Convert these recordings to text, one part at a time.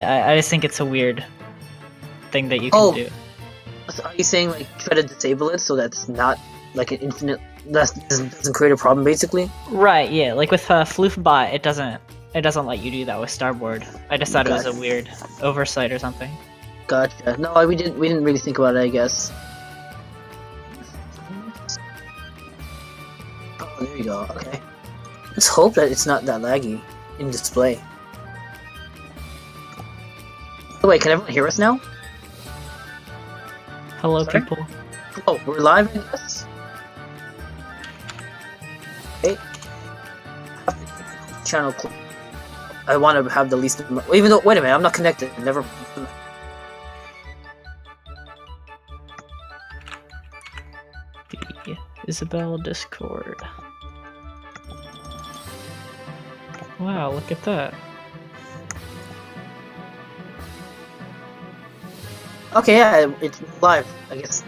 I just think it's a weird thing that you can do. So are you saying like try to disable it so that's not like an infinite that doesn't create a problem basically? Right, yeah. Like with Floofbot, it doesn't let you do that with Starboard. I just thought it was a weird oversight or something. Gotcha. No, we didn't really think about it, I guess. Oh, there you go. Okay. Let's hope that it's not that laggy in display. Oh, wait, can everyone hear us now? Hello, Sorry? people. Oh, we're live, I guess? Hey. Channel. I want to have the least. Even though, wait a minute, I'm not connected. Never. The Isabelle Discord. Wow, look at that. Okay, yeah, it's live, I guess.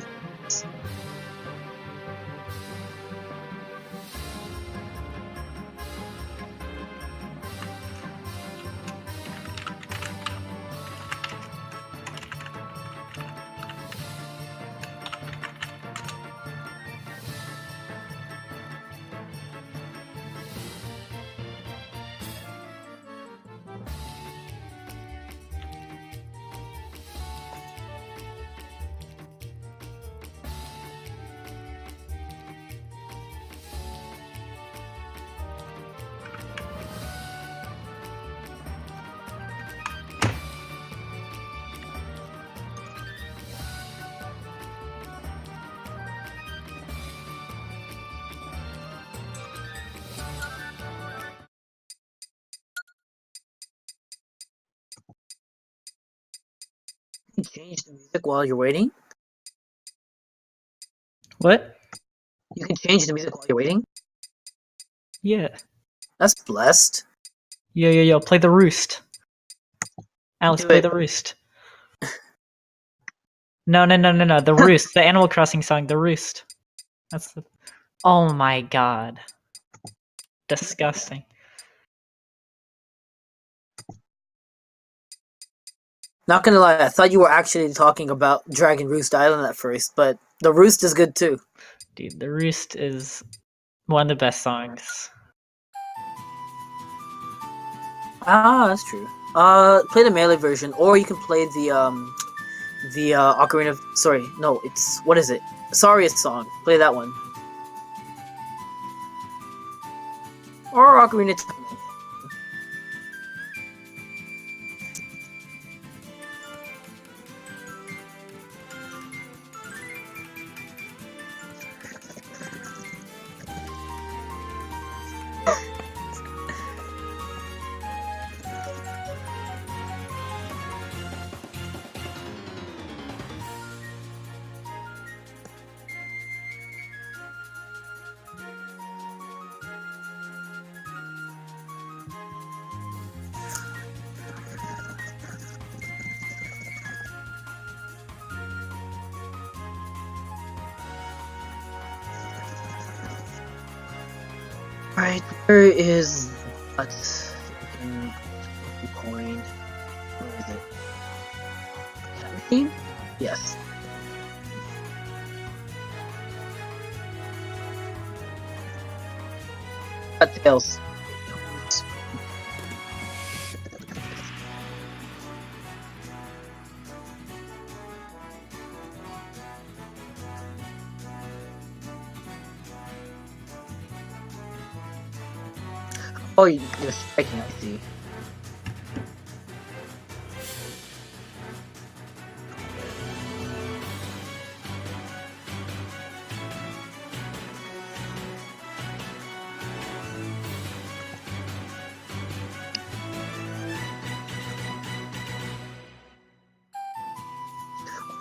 Change the music while you're waiting? What? You can change the music while you're waiting? Yeah. That's blessed. Yo, play the roost. Alex, play the roost. No, the roost. The Animal Crossing song, the roost. That's the... Oh my god. Disgusting. Not gonna lie, I thought you were actually talking about Dragon Roost Island at first, but the Roost is good too. Dude, the roost is one of the best songs. Ah, that's true. Play the melee version, or you can play the Ocarina of... Sorry, no, it's... What is it? Saria's song. Play that one. Or Ocarina of Time. Alright, where is that freaking coin? Where is it? That machine? Yes. Got tails. Oh, you're striking, I see.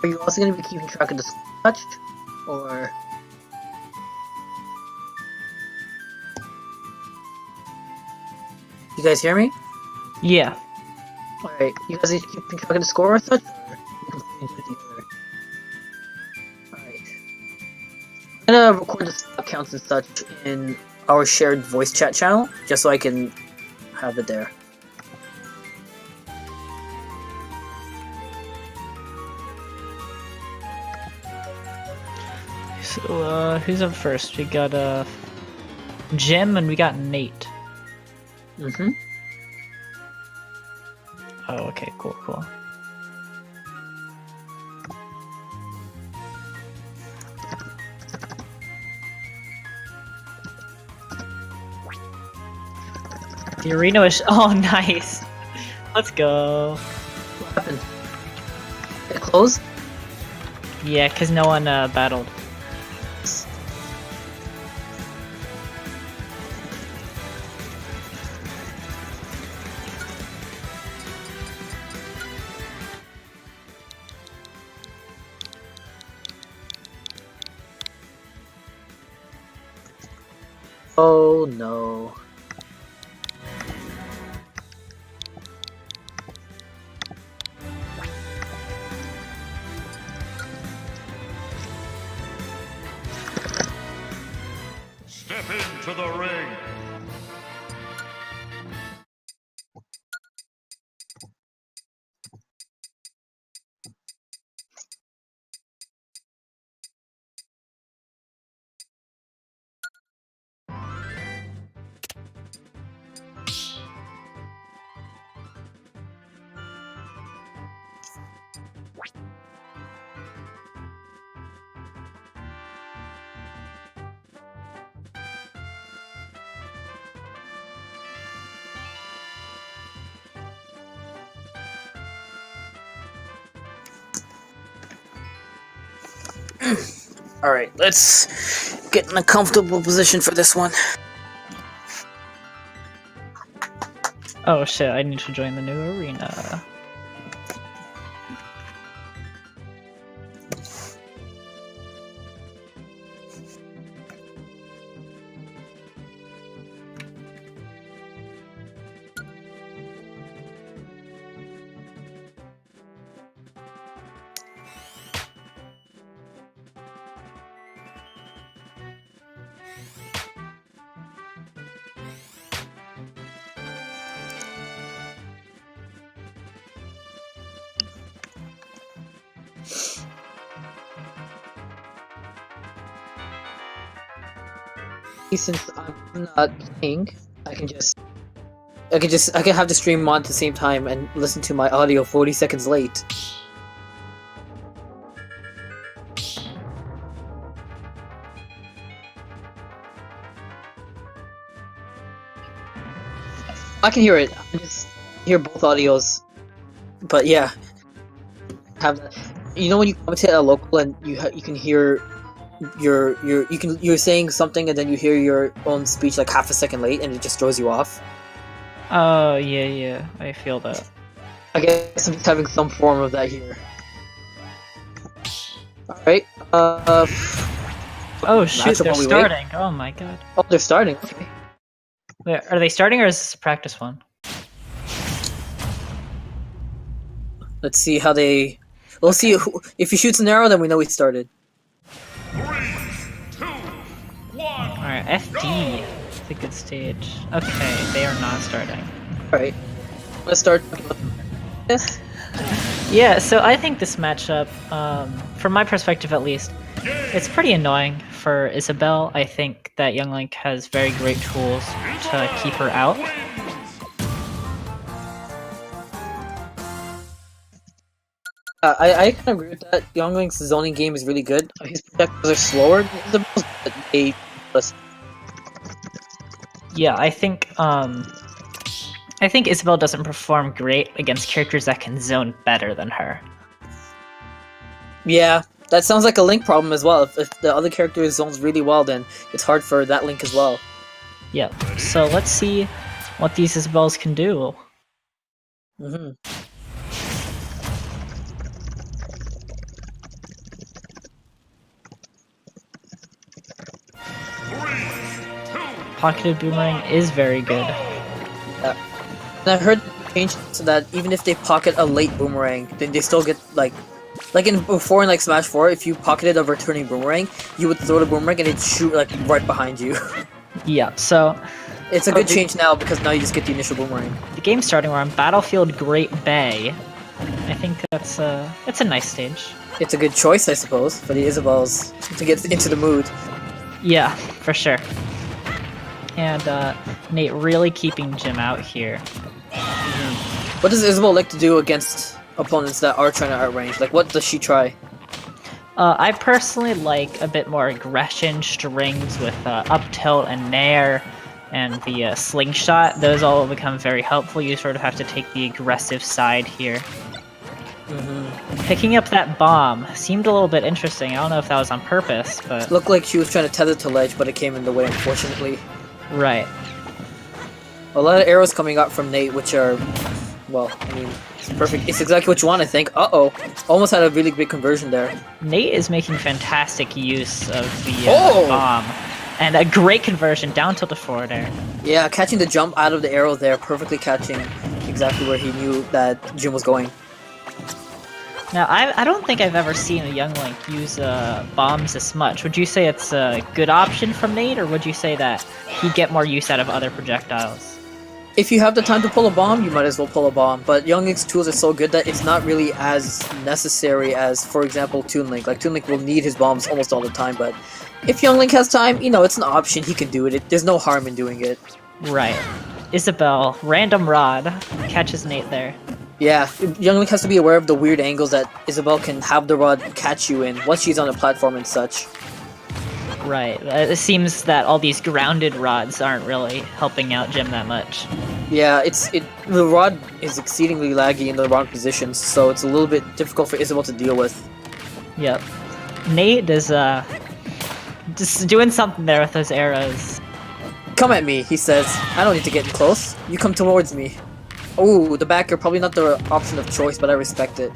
Are you also going to be keeping track of the touched? Or... You guys hear me? Yeah. Alright, you guys keep track of the score or such? Alright. I'm gonna record the stock counts and such in our shared voice chat channel, just so I can have it there. So, who's up first? We got, Jim and we got Nate. Mm-hmm. Oh, okay, cool. The arena is. Oh, nice! Let's go. What happened? It closed? Yeah, because no one battled. Oh no. Step into the ring. Alright, let's get in a comfortable position for this one. Oh shit, I need to join the new arena. Since I'm not playing, I can have the stream on at the same time and listen to my audio 40 seconds late. I can hear it. I just hear both audios. But yeah, have that. You know when you commentate at a local and you can hear you're saying something and then you hear your own speech like half a second late and it just throws you off. Oh yeah, I feel that. I guess I'm just having some form of that here. Alright, Oh shoot, matchup they're while we wait. starting. Oh my god. Oh, they're starting. Okay. Wait, are they starting or is this a practice one? Let's see how they. We'll see if he shoots an arrow, then we know he started. 3, 2, 1. Alright, FD. It's a good stage. Okay, they are not starting. Alright, let's start. Yes. Yeah, so I think this matchup, from my perspective at least, it's pretty annoying for Isabelle. I think that Young Link has very great tools to keep her out. I kind of agree with that. Young Link's zoning game is really good. His projectiles are slower than Isabelle's, but they. Yeah, I think Isabelle doesn't perform great against characters that can zone better than her. Yeah, that sounds like a Link problem as well. If the other character zones really well, then it's hard for that Link as well. Yeah, so let's see what these Isabelles can do. Mm-hmm. Pocketed Boomerang is very good. Yeah. And I heard they changed so that even if they pocket a late boomerang, then they still get like in before in like Smash 4, if you pocketed a returning boomerang, you would throw the boomerang and it'd shoot like right behind you. Yeah, so it's a good change now because now you just get the initial boomerang. the game's starting. We're on Battlefield Great Bay, I think it's a nice stage. It's a good choice, I suppose, for the Isabelles to get into the mood. Yeah, for sure. And Nate really keeping Jim out here. What does Isabelle like to do against opponents that are trying to outrange? Like, what does she try? I personally like a bit more aggression strings with up tilt and nair and the slingshot. Those all become very helpful. You sort of have to take the aggressive side here. Picking up that bomb seemed a little bit interesting. I don't know if that was on purpose, but... Looked like she was trying to tether to ledge, but it came in the way, unfortunately. Right. A lot of arrows coming out from Nate, which are... Well, I mean, it's perfect. It's exactly what you want, I think. Uh-oh. Almost had a really big conversion there. Nate is making fantastic use of the Oh! bomb. And a great conversion down tilt to forward air. Yeah, catching the jump out of the arrow there, perfectly catching exactly where he knew that Jim was going. Now, I don't think I've ever seen a young Link use bombs this much. Would you say it's a good option from Nate, or would you say that he'd get more use out of other projectiles? If you have the time to pull a bomb, you might as well pull a bomb, but Young Link's tools are so good that it's not really as necessary as, for example, Toon Link. Like, Toon Link will need his bombs almost all the time, but if Young Link has time, you know, it's an option, he can do it. There's no harm in doing it. Right. Isabelle, random rod, catches Nate there. Yeah, Young Link has to be aware of the weird angles that Isabelle can have the rod catch you in once she's on the platform and such. Right. It seems that all these grounded rods aren't really helping out Jim that much. Yeah, the rod is exceedingly laggy in the wrong positions, so it's a little bit difficult for Isabelle to deal with. Yep. Nate is just doing something there with those arrows. Come at me, he says. I don't need to get close. You come towards me. Ooh, the backer, probably not the option of choice, but I respect it.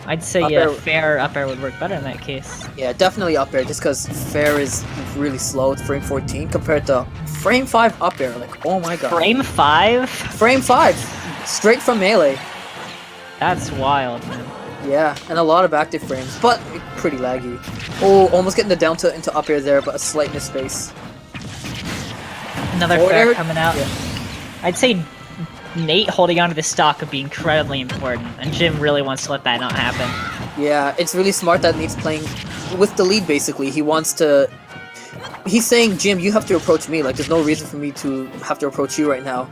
I'd say Up yeah, air. fair up air would work better in that case. Yeah, definitely up air, just because fair is really slow at frame 14 compared to frame 5 up air. Like, oh my god. Frame 5? Frame 5! Straight from melee. That's wild, man. Yeah, and a lot of active frames, but pretty laggy. Oh, almost getting the down tilt into up air there, but a slight misspace. Another Forward fair air? coming out. Yeah. I'd say Nate holding onto the stock would be incredibly important, and Jim really wants to let that not happen. Yeah, it's really smart that Nate's playing with the lead, basically. He wants to... He's saying, Jim, you have to approach me. Like, there's no reason for me to have to approach you right now.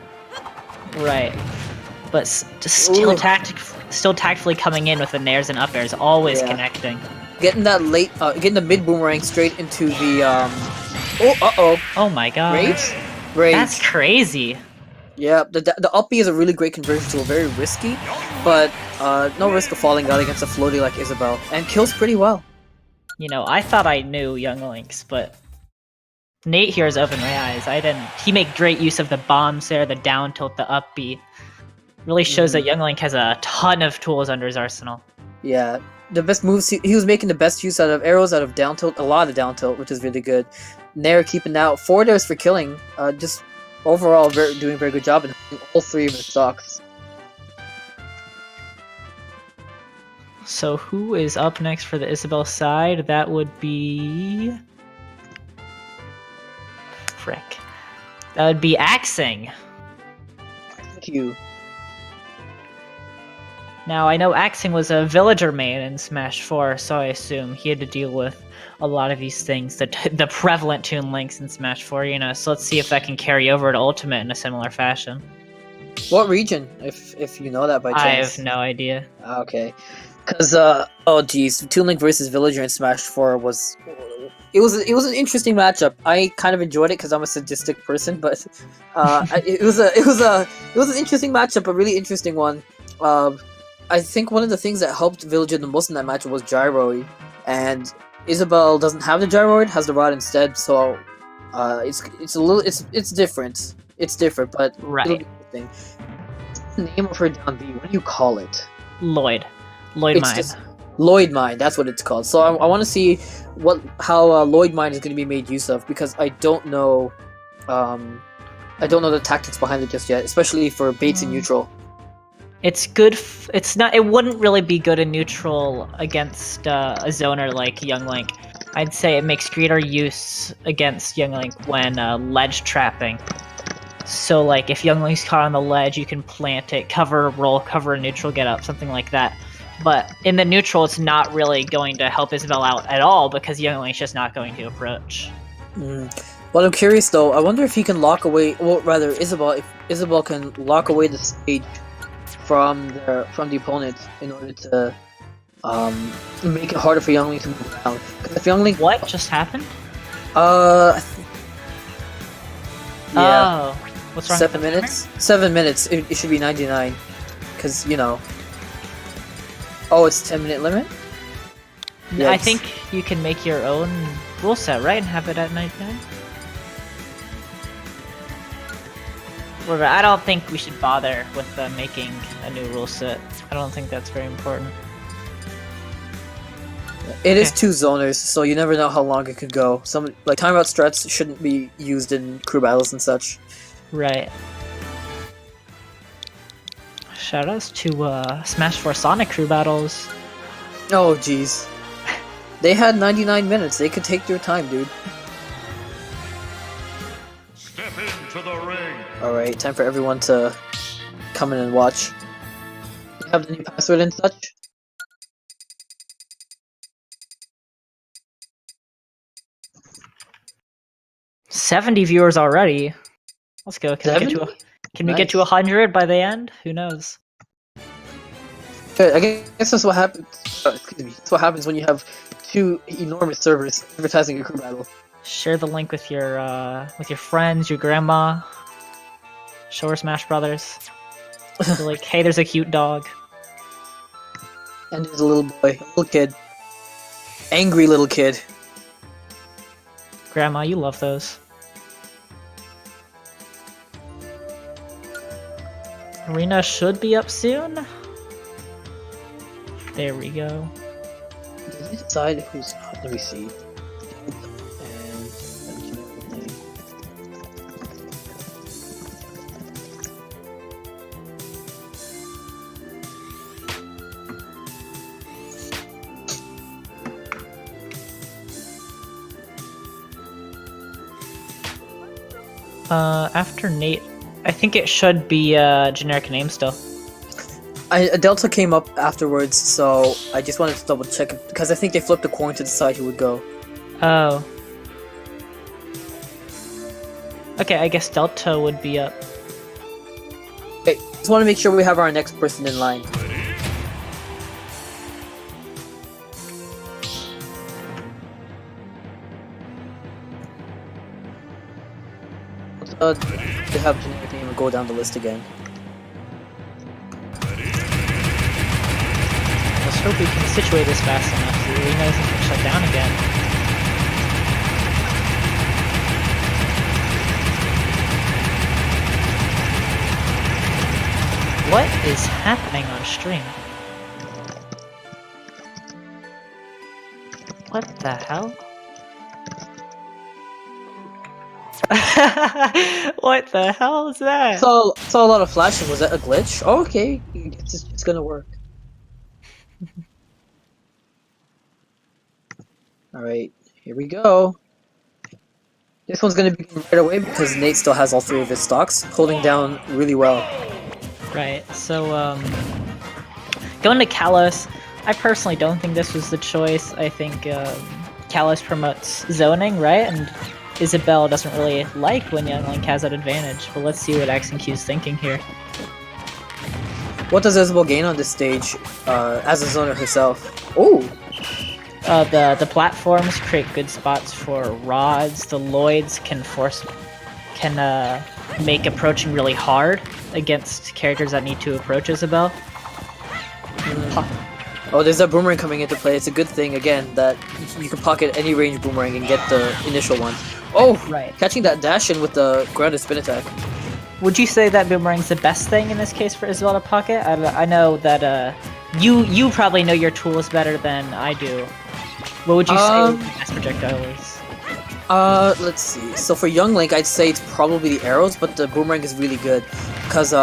Right. But just still Ooh. tactfully coming in with the nairs and up airs, always Yeah. connecting. Getting that getting the mid boomerang straight into the, Oh, uh-oh. Oh my god. Rage? Rage. That's crazy. Yeah, the up B is a really great conversion tool, very risky, but no risk of falling out against a floaty like Isabelle, and kills pretty well. You know, I thought I knew Young Links, but Nate here has opened my eyes. I didn't. He made great use of the bombs there, the down tilt, the up B. Really shows that Young Link has a ton of tools under his arsenal. Yeah, the best moves, he was making the best use out of arrows, out of down tilt, a lot of down tilt, which is really good. Nair keeping out, forward airs for killing, just overall doing a very good job in all three of his stocks. So who is up next for the Isabelle side? That would be... Frick. That would be Axing. Thank you. Now, I know Axing was a villager main in Smash 4, so I assume he had to deal with a lot of these things, the prevalent Toon Links in Smash 4, you know, so let's see if that can carry over to Ultimate in a similar fashion. What region, if you know that by chance? I have no idea. Okay. Because, oh geez, Toon Link versus Villager in Smash 4 was... It was an interesting matchup. I kind of enjoyed it because I'm a sadistic person, but it was an interesting matchup, a really interesting one. I think one of the things that helped Villager the most in that matchup was Gyroid, and Isabelle doesn't have the Gyroid, has the Rod instead, so it's different. It's different, but Right. it'll be interesting. What's the name of her down B? What do you call it? Lloyd It's Mine. just Lloyd Mine, that's what it's called. So I want to see how Lloyd Mine is going to be made use of, because I don't know the tactics behind it just yet, especially for baits in neutral. It's good. It's not. It wouldn't really be good in neutral against a zoner like Young Link. I'd say it makes greater use against Young Link when ledge trapping. So like if Young Link's caught on the ledge, you can plant it, cover, roll, cover, neutral, get up, something like that. But in the neutral, it's not really going to help Isabelle out at all because Young Link's just not going to approach. Well, I'm curious though. I wonder if he can lock away, well, rather Isabelle. If Isabelle can lock away the stage from the opponent in order to make it harder for Young Link to move around. 'Cause if Young Link, What just happened? yeah, Oh, what's wrong? 7 with the minutes. 7 minutes. It should be 99, because you know. Oh, it's 10-minute limit. timer? I Yikes. think you can make your own rule set, right, and have it at 99. Whatever, I don't think we should bother with making a new rule set. I don't think that's very important. It is Okay. 2 zoners, so you never know how long it could go. Some like timeout struts shouldn't be used in crew battles and such. Right. Shoutouts to Smash 4 Sonic crew battles. Oh jeez, they had 99 minutes. They could take their time, dude. Step into the ring. All right, time for everyone to come in and watch. You have the new password and such. $70 viewers already. Let's go. Can we get to 70? can we get to Nice. 100 by the end? Who knows? I guess that's what happens. Excuse me. That's what happens when you have 2 enormous servers advertising a crew battle. Share the link with your friends, your grandma. Show her Smash Brothers. Be like, hey, there's a cute dog. And there's a little boy, a little kid, angry little kid. Grandma, you love those. Arena should be up soon. There we go. Did we decide who's? Let me see. And After Nate, I think it should be a generic name still. a Delta came up afterwards, so I just wanted to double check because I think they flipped the coin to decide who would go. Oh. Okay, I guess Delta would be up. Okay, just want to make sure we have our next person in line. They have generic name and go down the list again. Let's hope we can situate this fast enough so the arena doesn't get shut down again. What is happening on stream? What the hell? What the hell is that? Saw a lot of flashing. Was that a glitch? Oh, okay, it's gonna work. All right, here we go. This one's gonna begin right away because Nate still has all 3 of his stocks, holding down really well. Right, so, going to Kalos, I personally don't think this was the choice. I think, Kalos promotes zoning, right? And Isabelle doesn't really like when Young Link has that advantage, but let's see what X and Q's thinking here. What does Isabelle gain on this stage as a zoner herself? Oh, The platforms create good spots for rods. The Lloyds can make approaching really hard against characters that need to approach Isabelle. oh, there's that boomerang coming into play. It's a good thing again that you can pocket any range boomerang and get the initial one. Oh, Right. catching that dash in with the grounded spin attack. Would you say that boomerang's the best thing in this case for Isabelle to pocket? I know that you probably know your tools better than I do. What would you say the best projectile is? Let's see. So for Young Link, I'd say it's probably the arrows, but the boomerang is really good. Because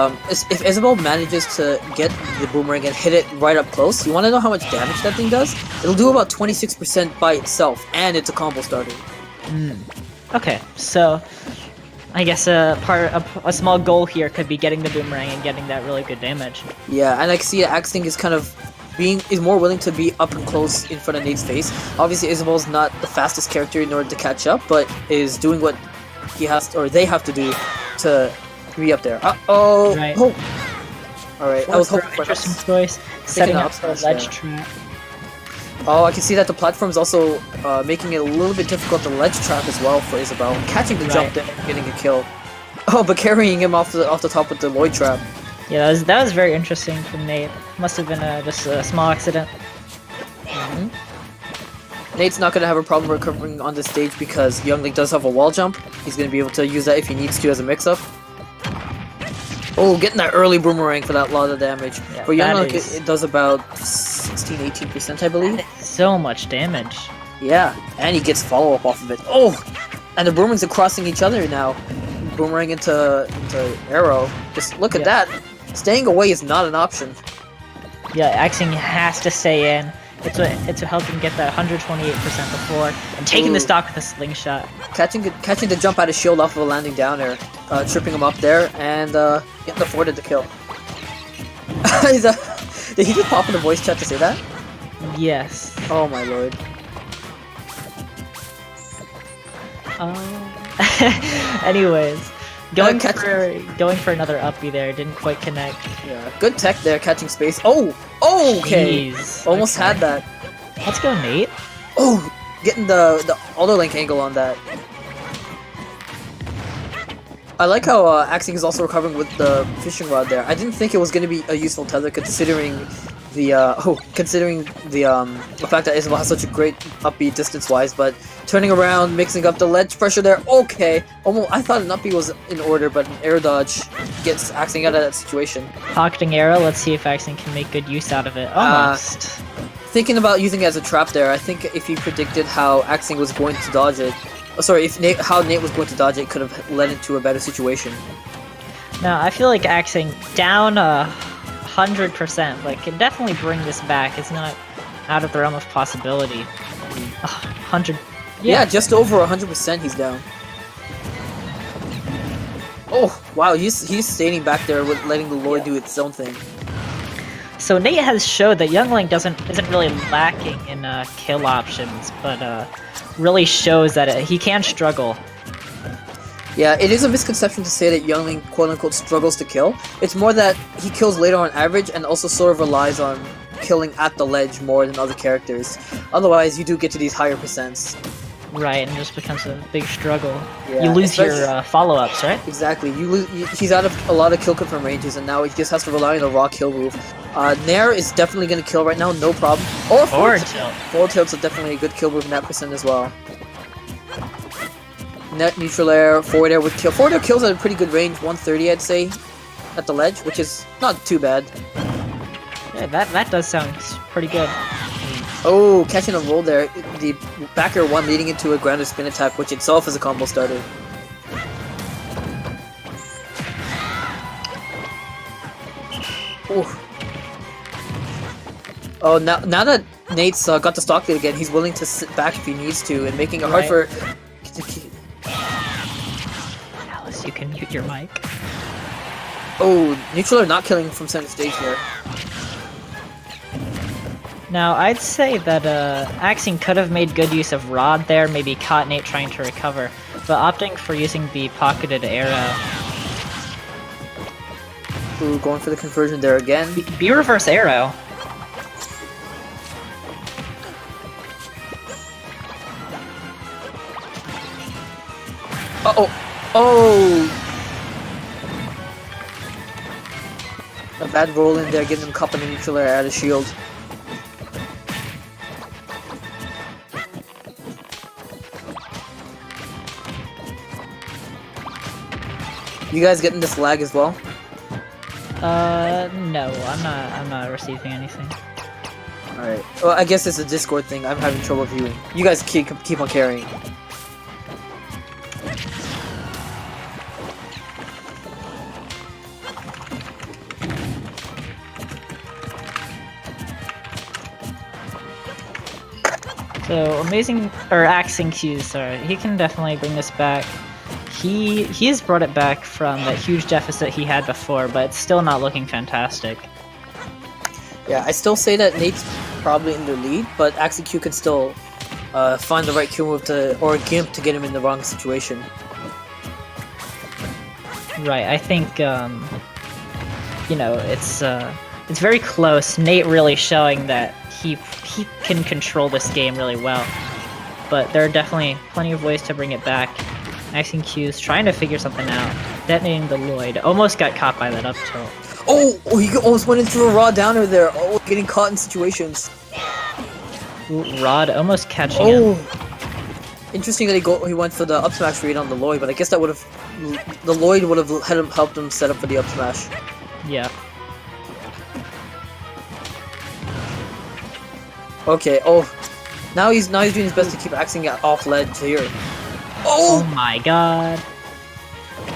if Isabelle manages to get the boomerang and hit it right up close, you want to know how much damage that thing does? It'll do about 26% by itself, and it's a combo starter. Okay, so I guess a small goal here could be getting the boomerang and getting that really good damage. Yeah, and I can see Axting is kind of is more willing to be up and close in front of Nate's face. Obviously, Isabelle's not the fastest character in order to catch up, but is doing what he has or they have to do to be up there. Uh-oh! Right. Oh! Alright, I was hoping for interesting that. choice. Setting an up up for a smash ledge there. trap. Oh, I can see that the platform is also making it a little bit difficult to ledge trap as well for Isabelle. Catching the jump there and getting a kill. Oh, but carrying him off the top with the Lloyd trap. Yeah, that was very interesting from Nate. Must have been just a small accident. Nate's not going to have a problem recovering on this stage because Young Link does have a wall jump. He's going to be able to use that if he needs to as a mix-up. Oh, getting that early boomerang for that lot of damage. Yeah, for Young Link, is- it does about 16-18%, I believe. So much damage. Yeah, and he gets follow-up off of it. Oh! And the boomerangs are crossing each other now. Boomerang into arrow. Just look at that. Staying away is not an option. Yeah, Axing has to stay in. It's to help him get that 128% before, and taking the Ooh. stock with a slingshot. Catching the jump out of shield off of a landing down air, tripping him up there, and getting afforded the kill. Did he just pop in the voice chat to say that? Yes. Oh my lord. Anyways, going catch- for another uppy there, didn't quite connect. Yeah, good tech there, catching space. Oh! Oh, okay! Jeez. Almost Okay. had that. Let's go, Nate. Oh! Getting the auto link angle on that. I like how Axing is also recovering with the fishing rod there. I didn't think it was going to be a useful tether considering the fact that Isabelle has such a great upbeat distance-wise, but turning around, mixing up the ledge pressure there, okay! Almost, I thought an uppie was in order, but an air dodge gets Axing out of that situation. Pocketing arrow, let's see if Axing can make good use out of it. Almost. Thinking about using it as a trap there, I think if he predicted how Axing was going to dodge it, sorry, how Nate was going to dodge it could have led into a better situation. No, I feel like Axing down 100%, like can definitely bring this back. It's not out of the realm of possibility. 100. Yeah, just over 100% he's down. Oh, wow, he's standing back there with letting the Lloyd do its own thing. So Nate has showed that Young Link isn't really lacking in kill options, but really shows that he can struggle. Yeah, it is a misconception to say that Young Link quote-unquote struggles to kill. It's more that he kills later on average and also sort of relies on killing at the ledge more than other characters. Otherwise, you do get to these higher percents. Right, and it just becomes a big struggle. Yeah, you lose especially- your follow-ups, right? Exactly. He's out of a lot of kill confirm ranges, and now he just has to rely on the raw kill move. Nair is definitely going to kill right now, no problem. Or Forward tilt. tilt. Forward tilt's definitely a good kill move in that percent as well. Net neutral air, forward air with kill. Forward air kills at a pretty good range, 130 I'd say, at the ledge, which is not too bad. Yeah, that does sound pretty good. Oh, catching a roll there. The backer one leading into a grounded spin attack, which itself is a combo starter. Ooh. Oh, now that Nate's got the stock lead again, he's willing to sit back if he needs to, and making it hard for... Alice, you can mute your mic. Oh, neutral are not killing from center stage here. Now, I'd say that Axing could have made good use of Rod there, maybe caught Nate trying to recover, but opting for using the pocketed arrow. Ooh, going for the conversion there again. Be reverse arrow. Uh-oh. Oh! A bad roll in there, getting him cup and the neutral air out of shield. You guys getting this lag as well? No, I'm not receiving anything. Alright. Well, I guess it's a Discord thing. I'm having trouble viewing. You guys keep on carrying. So, amazing, or Axing Q's, sorry, he can definitely bring this back. he has brought it back from that huge deficit he had before, but it's still not looking fantastic. Yeah, I still say that Nate's probably in the lead, but Axie Q can still find the right Q move or Gimp to get him in the wrong situation. Right, I think you know, it's very close. Nate really showing that he can control this game really well. But there are definitely plenty of ways to bring it back. Axing Q's trying to figure something out. Detonating the Lloyd. Almost got caught by that up tilt. Oh, he almost went into a raw downer there. Oh, getting caught in situations. Ooh, Rod almost catching him. Interesting that he went for the up smash read on the Lloyd, but I guess that would have the Lloyd would have helped him set up for the up smash. Yeah. Okay. Oh, now he's doing his best to keep axing it off ledge here. Oh my god.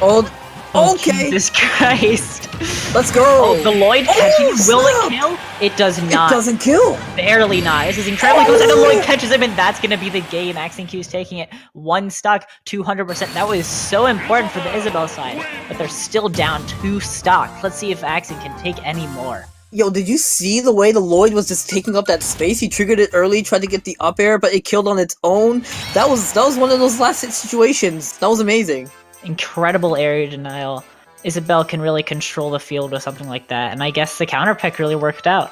Oh. Okay. Jesus Christ. Let's go. Oh, the Lloyd catching him. Will it kill? It does not. It doesn't kill. Barely not. This is incredible. Goes and the Lloyd catches him, and that's gonna be the game. Axing Q's taking it. 1 stock, 200%. That was so important for the Isabelle side, but they're still down 2 stocks. Let's see if Axing can take any more. Yo, did you see the way the Lloyd was just taking up that space? He triggered it early, tried to get the up air, but it killed on its own. That was one of those last hit situations. That was amazing. Incredible area denial. Isabelle can really control the field with something like that, and I guess the counter pick really worked out.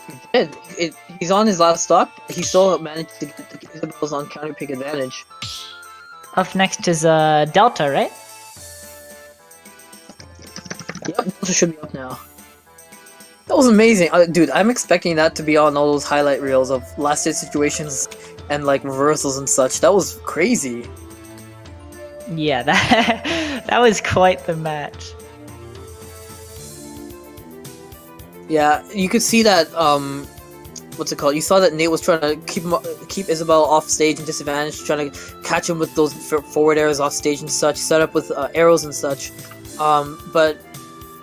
He did. He's on his last stock. He still managed to get the Isabelle's on counter pick advantage. Up next is Delta, right? Yep, Delta should be up now. That was amazing, dude. I'm expecting that to be on all those highlight reels of last hit situations and like reversals and such. That was crazy. Yeah, that was quite the match. Yeah, you could see that. What's it called? You saw that Nate was trying to keep Isabelle off stage and disadvantage, trying to catch him with those forward arrows off stage and such, set up with arrows and such. But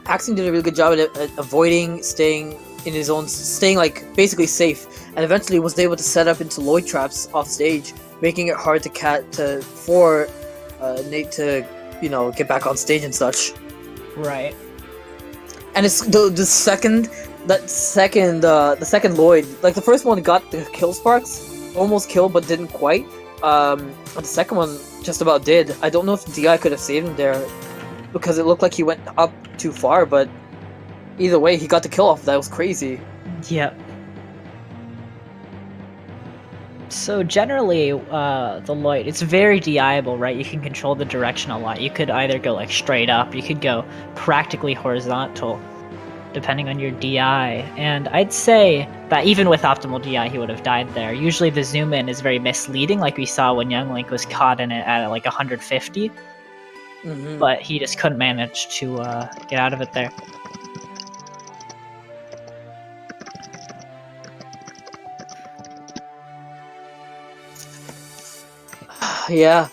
Axing did a really good job at avoiding, staying in his own, staying like basically safe, and eventually was able to set up into Lloyd traps off stage, making it hard for Nate to, you know, get back on stage and such. Right. And it's the second Lloyd, like the first one got the kill sparks, almost killed but didn't quite. But the second one just about did. I don't know if DI could have saved him there, because it looked like he went up too far, but either way, he got the kill off. That was crazy. Yep. So generally, the Lloyd, it's very DI-able, right? You can control the direction a lot. You could either go like straight up, you could go practically horizontal, depending on your DI. And I'd say that even with optimal DI, he would have died there. Usually the zoom in is very misleading, like we saw when Young Link was caught in it at like 150. But he just couldn't manage to get out of it there. Yeah.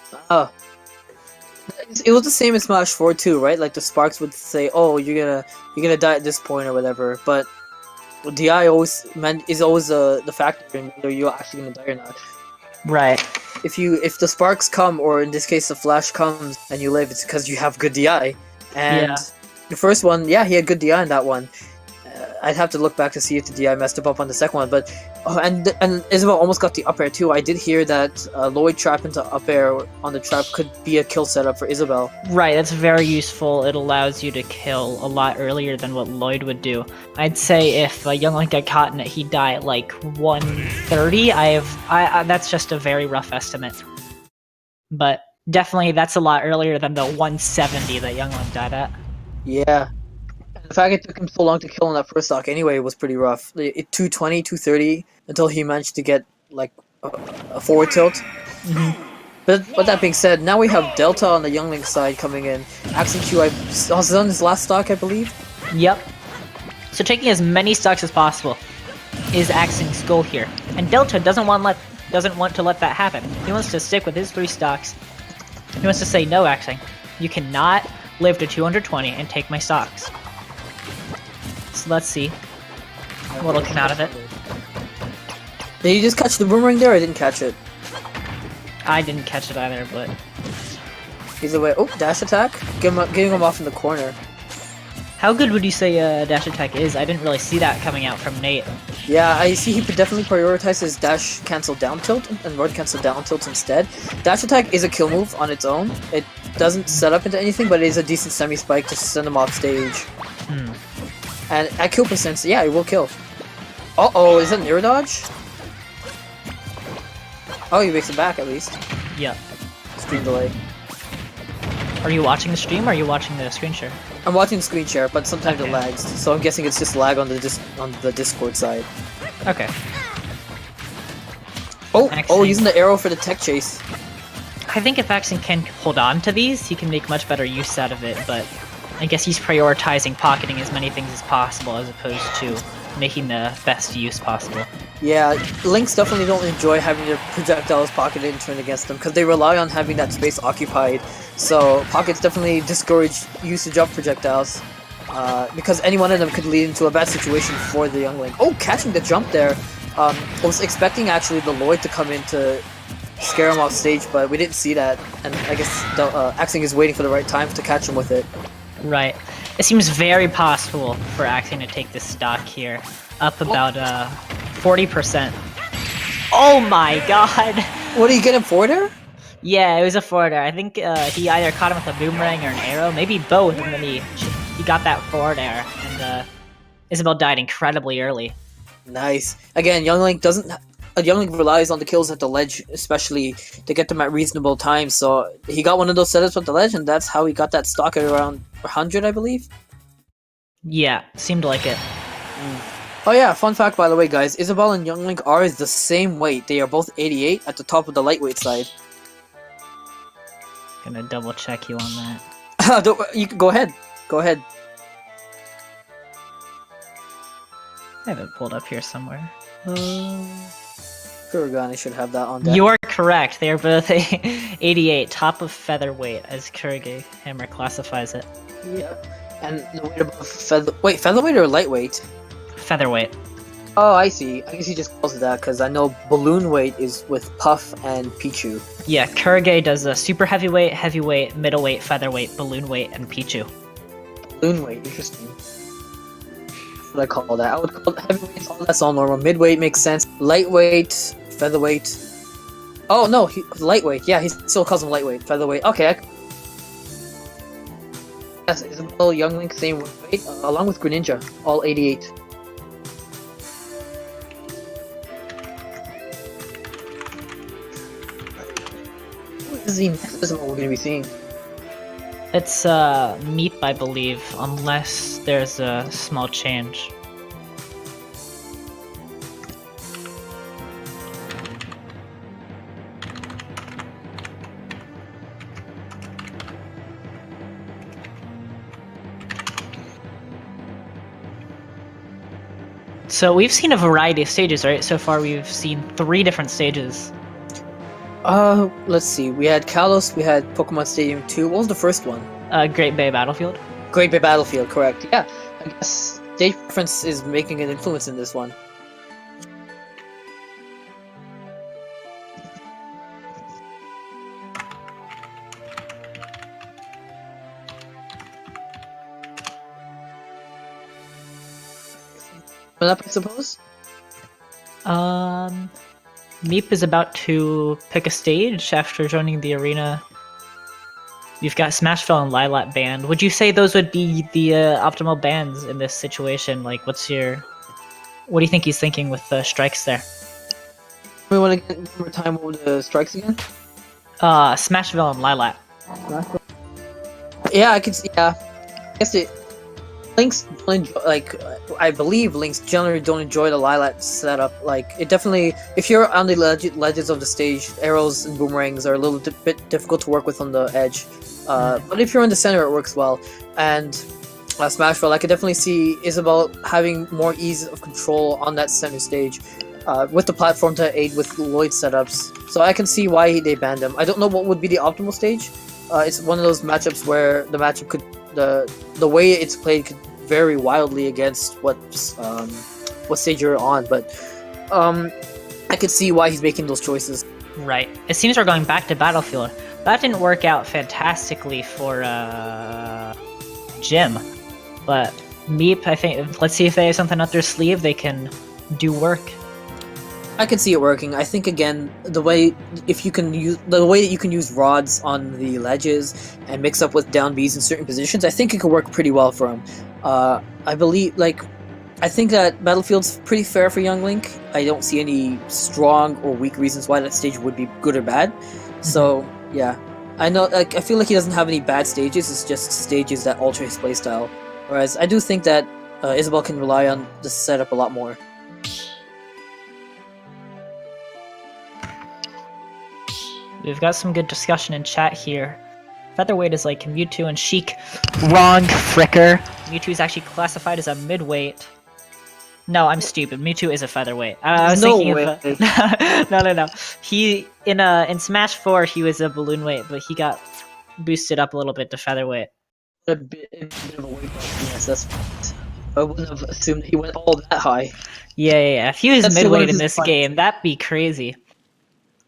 It was the same in Smash 4 too, right? Like the sparks would say, "Oh, you're gonna die at this point" or whatever. But DI is always the factor in whether you're actually gonna die or not. Right. If the sparks come, or in this case the flash comes and you live, it's because you have good DI. And the first one, yeah, he had good DI in that one. I'd have to look back to see if the DI messed up on the second one, but and Isabelle almost got the up air too. I did hear that Lloyd trap into up air on the trap could be a kill setup for Isabelle. Right, that's very useful. It allows you to kill a lot earlier than what Lloyd would do. I'd say if Young Link got caught in it, he'd die at like 130. That's just a very rough estimate, but definitely that's a lot earlier than the 170 that Young Link died at. Yeah. The fact it took him so long to kill on that first stock anyway was pretty rough. 220, 230 until he managed to get like a forward tilt. But that being said, now we have Delta on the Young Link side coming in. Axing Q was on his last stock, I believe. Yep. So taking as many stocks as possible is Axing's goal here, and Delta doesn't want to let that happen. He wants to stick with his 3 stocks. He wants to say, "No, Axing, you cannot live to 220 and take my stocks." So let's see what'll come out of it. Did you just catch the boomerang there? I didn't catch it. I didn't catch it either, but He's away. Oh, dash attack. Getting him off in the corner. How good would you say dash attack is? I didn't really see that coming out from Nate. Yeah, I see he definitely prioritizes dash cancel down tilt and road cancel down tilt instead. Dash attack is a kill move on its own. It doesn't set up into anything, but it is a decent semi spike to send him off stage. And at kill percent, yeah, it will kill. Uh-oh, is that an air dodge? Oh, he makes it back at least. Yep. Stream delay. Are you watching the stream or are you watching the screen share? I'm watching screen share, but sometimes it lags, so I'm guessing it's just lag on the Discord side. Okay. Oh, using the arrow for the tech chase. I think if Axon can hold on to these, he can make much better use out of it, but I guess he's prioritizing pocketing as many things as possible as opposed to making the best use possible. Yeah, Links definitely don't enjoy having their projectiles pocketed and turned against them because they rely on having that space occupied. So pockets definitely discourage usage of projectiles because any one of them could lead into a bad situation for the young Link. Oh, catching the jump there. I was expecting actually the Lloyd to come in to scare him off stage, but we didn't see that. And I guess Axing is waiting for the right time to catch him with it. Right. It seems very possible for Axing to take this stock here. Up about 40%. Oh my god! What, are you getting forward air? Yeah, it was a forward air. I think he either caught him with a boomerang or an arrow, maybe both, and then he got that forward air, and Isabelle died incredibly early. Nice. Again, Young Link relies on the kills at the ledge, especially to get them at reasonable times. So he got one of those setups at the ledge, and that's how he got that stock at around 100, I believe. Yeah, seemed like it. Oh yeah, fun fact by the way, guys. Isabelle and Young Link are the same weight. They are both 88 at the top of the lightweight side. Gonna double check you on that. You can go ahead. Go ahead. I have it pulled up here somewhere. Kuragane should have that on deck. You are correct. They are both 88, top of featherweight, as Kurage Hammer classifies it. Yep. And the weight above featherweight or lightweight? Featherweight. Oh, I see. I guess he just calls it that because I know balloon weight is with Puff and Pichu. Yeah, Kurage does a super heavyweight, heavyweight, middleweight, featherweight, balloon weight, and Pichu. Balloon weight, interesting. What would I call that? I would call it heavyweight. Oh, that's all normal. Midweight makes sense. Lightweight, featherweight. Oh no, lightweight. Yeah, he still calls him lightweight. Featherweight. Okay. Yes, Isabelle, Young Link, same weight, along with Greninja, all 88. What is the next Isabelle we're going to be seeing? It's Meep, I believe, unless there's a small change. So we've seen a variety of stages, right? So far we've seen 3 different stages. Let's see. We had Kalos, we had Pokemon Stadium 2. What was the first one? Great Bay Battlefield. Great Bay Battlefield, correct. Yeah, I guess stage preference is making an influence in this one. Up, I suppose? Meep is about to pick a stage after joining the arena. You've got Smashville and Lilat banned. Would you say those would be the optimal bans in this situation? Like, what do you think he's thinking with the strikes there? We want to get one more time over the strikes again? Smashville and Lilat. Yeah, I could see, yeah. I guess Links don't enjoy, I believe Links generally don't enjoy the Lilat setup. Like, it definitely, if you're on the ledges of the stage, arrows and boomerangs are a little bit difficult to work with on the edge. But if you're in the center, it works well. And Smashville, I could definitely see Isabelle having more ease of control on that center stage with the platform to aid with Lloyd setups. So I can see why they banned him. I don't know what would be the optimal stage. It's one of those matchups where the matchup could, the way it's played could vary wildly against what stage you're on, but I could see why he's making those choices. Right. It seems we're going back to Battlefield. That didn't work out fantastically for Jim, but Meep, I think, let's see if they have something up their sleeve they can do work. I can see it working. I think again the way that you can use rods on the ledges and mix up with down Bs in certain positions, I think it could work pretty well for him. I think that Battlefield's pretty fair for Young Link. I don't see any strong or weak reasons why that stage would be good or bad. So yeah, I know. I feel like he doesn't have any bad stages. It's just stages that alter his playstyle. Whereas I do think that Isabelle can rely on the setup a lot more. We've got some good discussion in chat here. Featherweight is like Mewtwo and Sheik. Wrong, fricker. Mewtwo is actually classified as a midweight. No, I'm stupid. Mewtwo is a featherweight. I was thinking of no. He in Smash 4 he was a balloon weight, but he got boosted up a little bit to featherweight. A bit of a weight bump, yes, that's right. I wouldn't have assumed he went all that high. Yeah. If he was That's one midweight of in his this fun- game, that'd be crazy.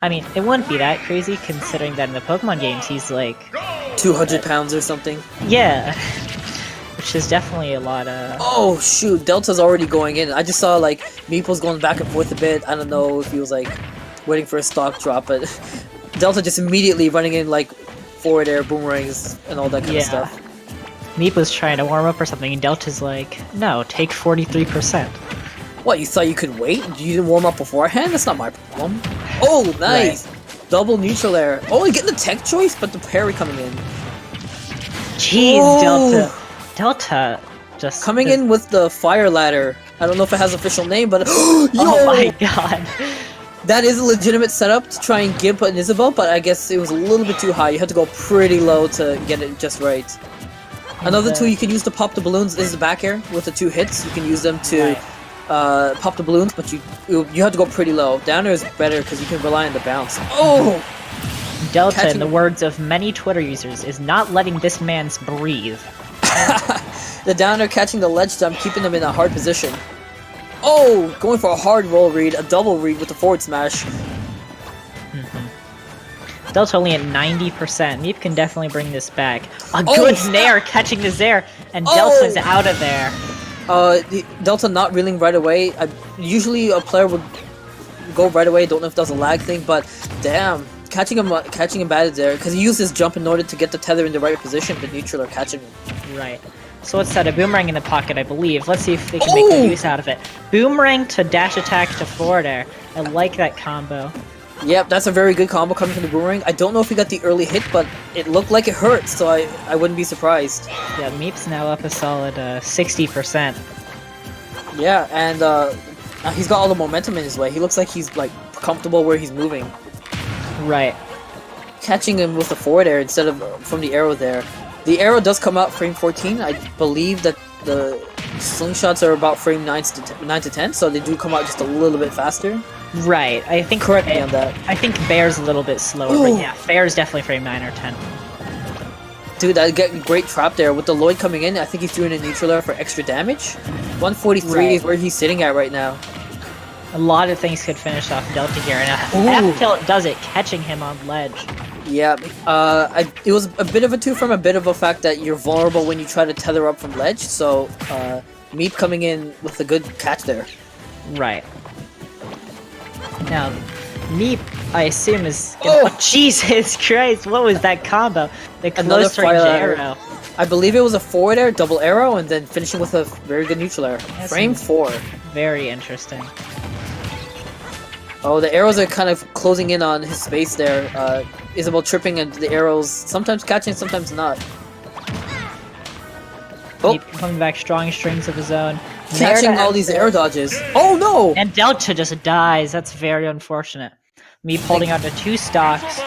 I mean, it wouldn't be that crazy considering that in the Pokemon games he's like 200 pounds or something. yeah, which is definitely a lot of. Oh shoot, Delta's already going in. I just saw like Meeple's going back and forth a bit. I don't know if he was like waiting for a stock drop, but Delta just immediately running in like forward air boomerangs and all that kind of stuff. Meep was trying to warm up or something, and Delta's like, no, take 43%. What, you thought you could wait? You didn't warm up beforehand? That's not my problem. Oh, nice! Right. Double neutral air. Oh, you get the tech choice, but the parry coming in. Jeez, oh. Delta just... Coming in with the fire ladder. I don't know if it has an official name, but... oh my god! That is a legitimate setup to try and Gimp an Isabelle, but I guess it was a little bit too high. You had to go pretty low to get it just right. Another tool you can use to pop the balloons is the back air. With the 2 hits, you can use them to pop the balloons, but you have to go pretty low. Down air is better because you can rely on the bounce. Oh! Delta, in the words of many Twitter users, is not letting this man breathe. The down air catching the ledge jump, keeping them in a hard position. Oh! Going for a hard roll read, a double read with the forward smash. Delta only at 90%. Meep can definitely bring this back. A good Nair catching the Zair, and Delta's out of there. Delta not reeling right away. Usually a player would go right away. Don't know if that's a lag thing, but damn, catching him bad there because he used his jump in order to get the tether in the right position. The neutral are catching him. Right. So let's set a boomerang in the pocket, I believe. Let's see if they can make good use out of it. Boomerang to dash attack to forward air. I like that combo. Yep, that's a very good combo coming from the boomerang. I don't know if he got the early hit, but it looked like it hurt, so I wouldn't be surprised. Yeah, Meep's now up a solid 60%. Yeah, and he's got all the momentum in his way. He looks like he's like comfortable where he's moving. Right. Catching him with the forward air instead of from the arrow there. The arrow does come out frame 14. I believe that the slingshots are about frame 9 to 10, so they do come out just a little bit faster. Right, I think correct me on that. I think Bear's a little bit slower, but yeah, Bear's definitely frame 9 or 10. Dude, I get a great trap there with the Lloyd coming in. I think he's doing a neutral air for extra damage. 143 is where he's sitting at right now. A lot of things could finish off Delta here, and F tilt does it, catching him on ledge. Yeah, it was a bit of a two from a bit of a fact that you're vulnerable when you try to tether up from ledge. So Meep coming in with a good catch there. Right. Now, Meep, I assume is gonna... Oh, Jesus Christ! What was that combo? The close range arrow. I believe it was a forward air, double arrow, and then finishing with a very good neutral air. Frame 4. Very interesting. Oh, the arrows are kind of closing in on his space there. Isabelle tripping and the arrows sometimes catching, sometimes not. Oh. Meep coming back strong strings of his own. Catching all these air dodges. Oh no! And Delta just dies. That's very unfortunate. Meep holding on to 2 stocks.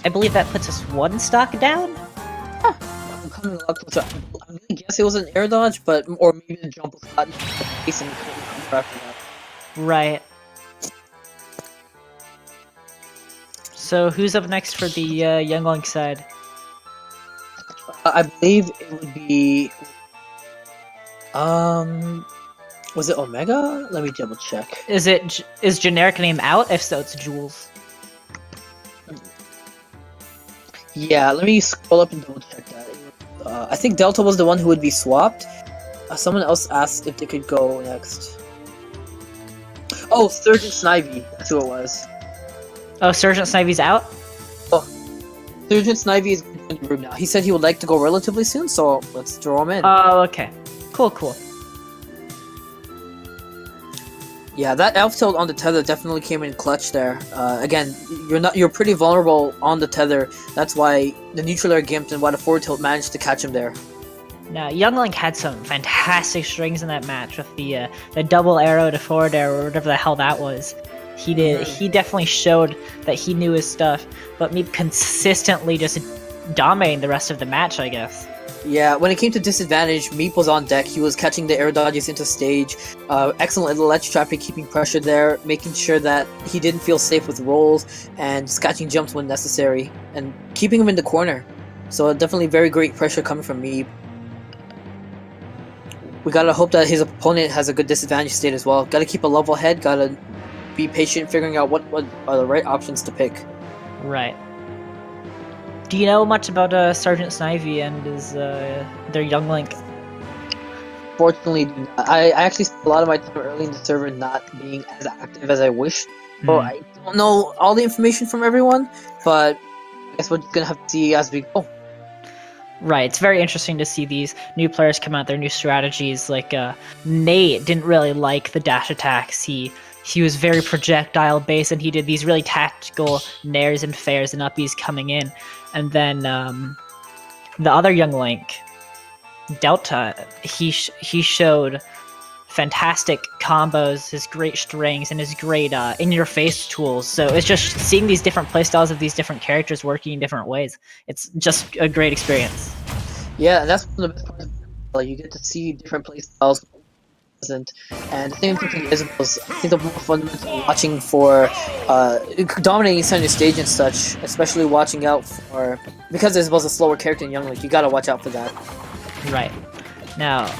I believe that puts us 1 stock down? Huh. I'm coming a lot closer. I'm gonna guess it was an air dodge, but or maybe the jump was caught in the face and come after that. Right. So who's up next for the Young Link side? I believe it would be... Was it Omega? Let me double check. Is generic name out? If so, it's Jules. Yeah, let me scroll up and double check that. I think Delta was the one who would be swapped. Someone else asked if they could go next. Oh, Sergeant Snivy. That's who it was. Oh, Sergeant Snivy's out? Sergeant Snivy is in the room now. He said he would like to go relatively soon, so let's throw him in. Oh, okay. Cool. Yeah, that elf tilt on the tether definitely came in clutch there. Again, you're pretty vulnerable on the tether. That's why the neutral air gimped and why the forward tilt managed to catch him there. Now, Young Link had some fantastic strings in that match with the double arrow to forward arrow, or whatever the hell that was. He definitely showed that he knew his stuff, but me consistently just dominating the rest of the match, I guess. Yeah, when it came to disadvantage, Meep was on deck. He was catching the air dodges into stage. Excellent at the ledge trapping, keeping pressure there, making sure that he didn't feel safe with rolls, and catching jumps when necessary, and keeping him in the corner. So definitely very great pressure coming from Meep. We gotta hope that his opponent has a good disadvantage state as well. Gotta keep a level head, gotta be patient figuring out what are the right options to pick. Right. Do you know much about Sergeant Snivy and his their Young Link? Fortunately, I actually spent a lot of my time early in the server not being as active as I wish. So I don't know all the information from everyone, but I guess we're just gonna have to see as we go. Right, it's very interesting to see these new players come out, their new strategies. Like Nate didn't really like the dash attacks. He was very projectile based, and he did these really tactical nairs and fairs and uppies coming in. And then the other Young Link, Delta, he showed fantastic combos, his great strings, and his great in-your-face tools. So it's just seeing these different playstyles of these different characters working in different ways. It's just a great experience. Yeah, and that's one of the best parts. You get to see different playstyles. And the same thing for the Isabels. I think the more fundamental watching for dominating center stage and such, especially watching out for, because Isabel's a slower character in Young Link, you gotta watch out for that. Right. Now,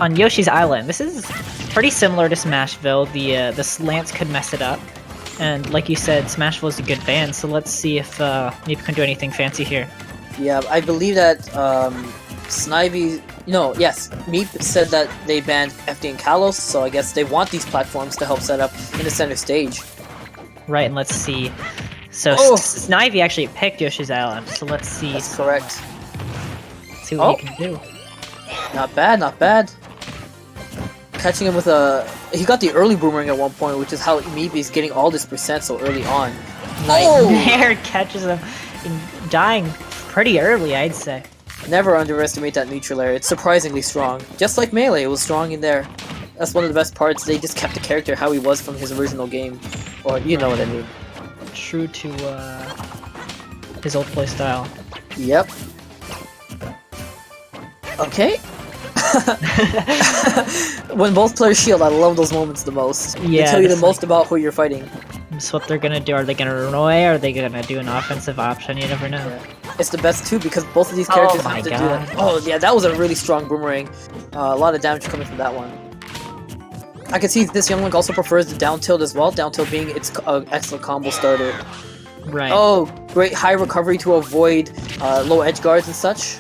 on Yoshi's Island, this is pretty similar to Smashville. The slants could mess it up, and like you said, Smashville is a good band. So let's see if Meep can do anything fancy here. Yeah, I believe that Snivy. Yes, Meep said that they banned FD and Kalos, so I guess they want these platforms to help set up in the center stage. Right, and let's see. So Snivy actually picked Yoshi's Island, so let's see. That's correct. See what he can do. Not bad. Catching him with he got the early boomerang at one point, which is how Meep is getting all this percent so early on. Nightmare catches him and dying pretty early, I'd say. Never underestimate that neutral air. It's surprisingly strong. Just like Melee, it was strong in there. That's one of the best parts. They just kept the character how he was from his original game. Or, you know what I mean. True to his old playstyle. Yep. Okay. When both players shield, I love those moments the most. Yeah, they tell you the most about who you're fighting. That's what they're gonna do. Are they gonna run away? Or are they gonna do an offensive option? You never know. Yeah. It's the best too because both of these characters have to do that. Oh yeah, that was a really strong boomerang. A lot of damage coming from that one. I can see this Young Link also prefers the down tilt as well. Down tilt being its excellent combo starter. Right. Oh, great high recovery to avoid low edge guards and such.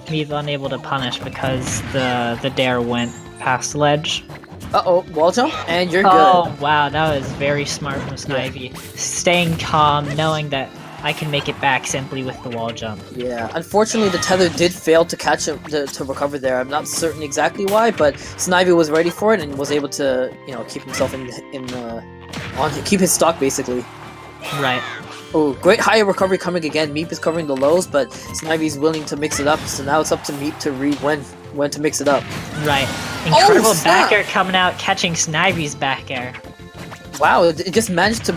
Meep unable to punish because the dare went past the ledge. Uh-oh, wall jump, and you're good. Oh, wow, that was very smart from Snivy. Staying calm, knowing that I can make it back simply with the wall jump. Yeah, unfortunately the tether did fail to catch him, to recover there. I'm not certain exactly why, but Snivy was ready for it and was able to, keep himself keep his stock basically. Right. Oh, great high recovery coming again. Meep is covering the lows, but Snivy's willing to mix it up, so now it's up to Meep to read when to mix it up. Right. Incredible back air coming out, catching Snivy's back air. Wow, it just managed to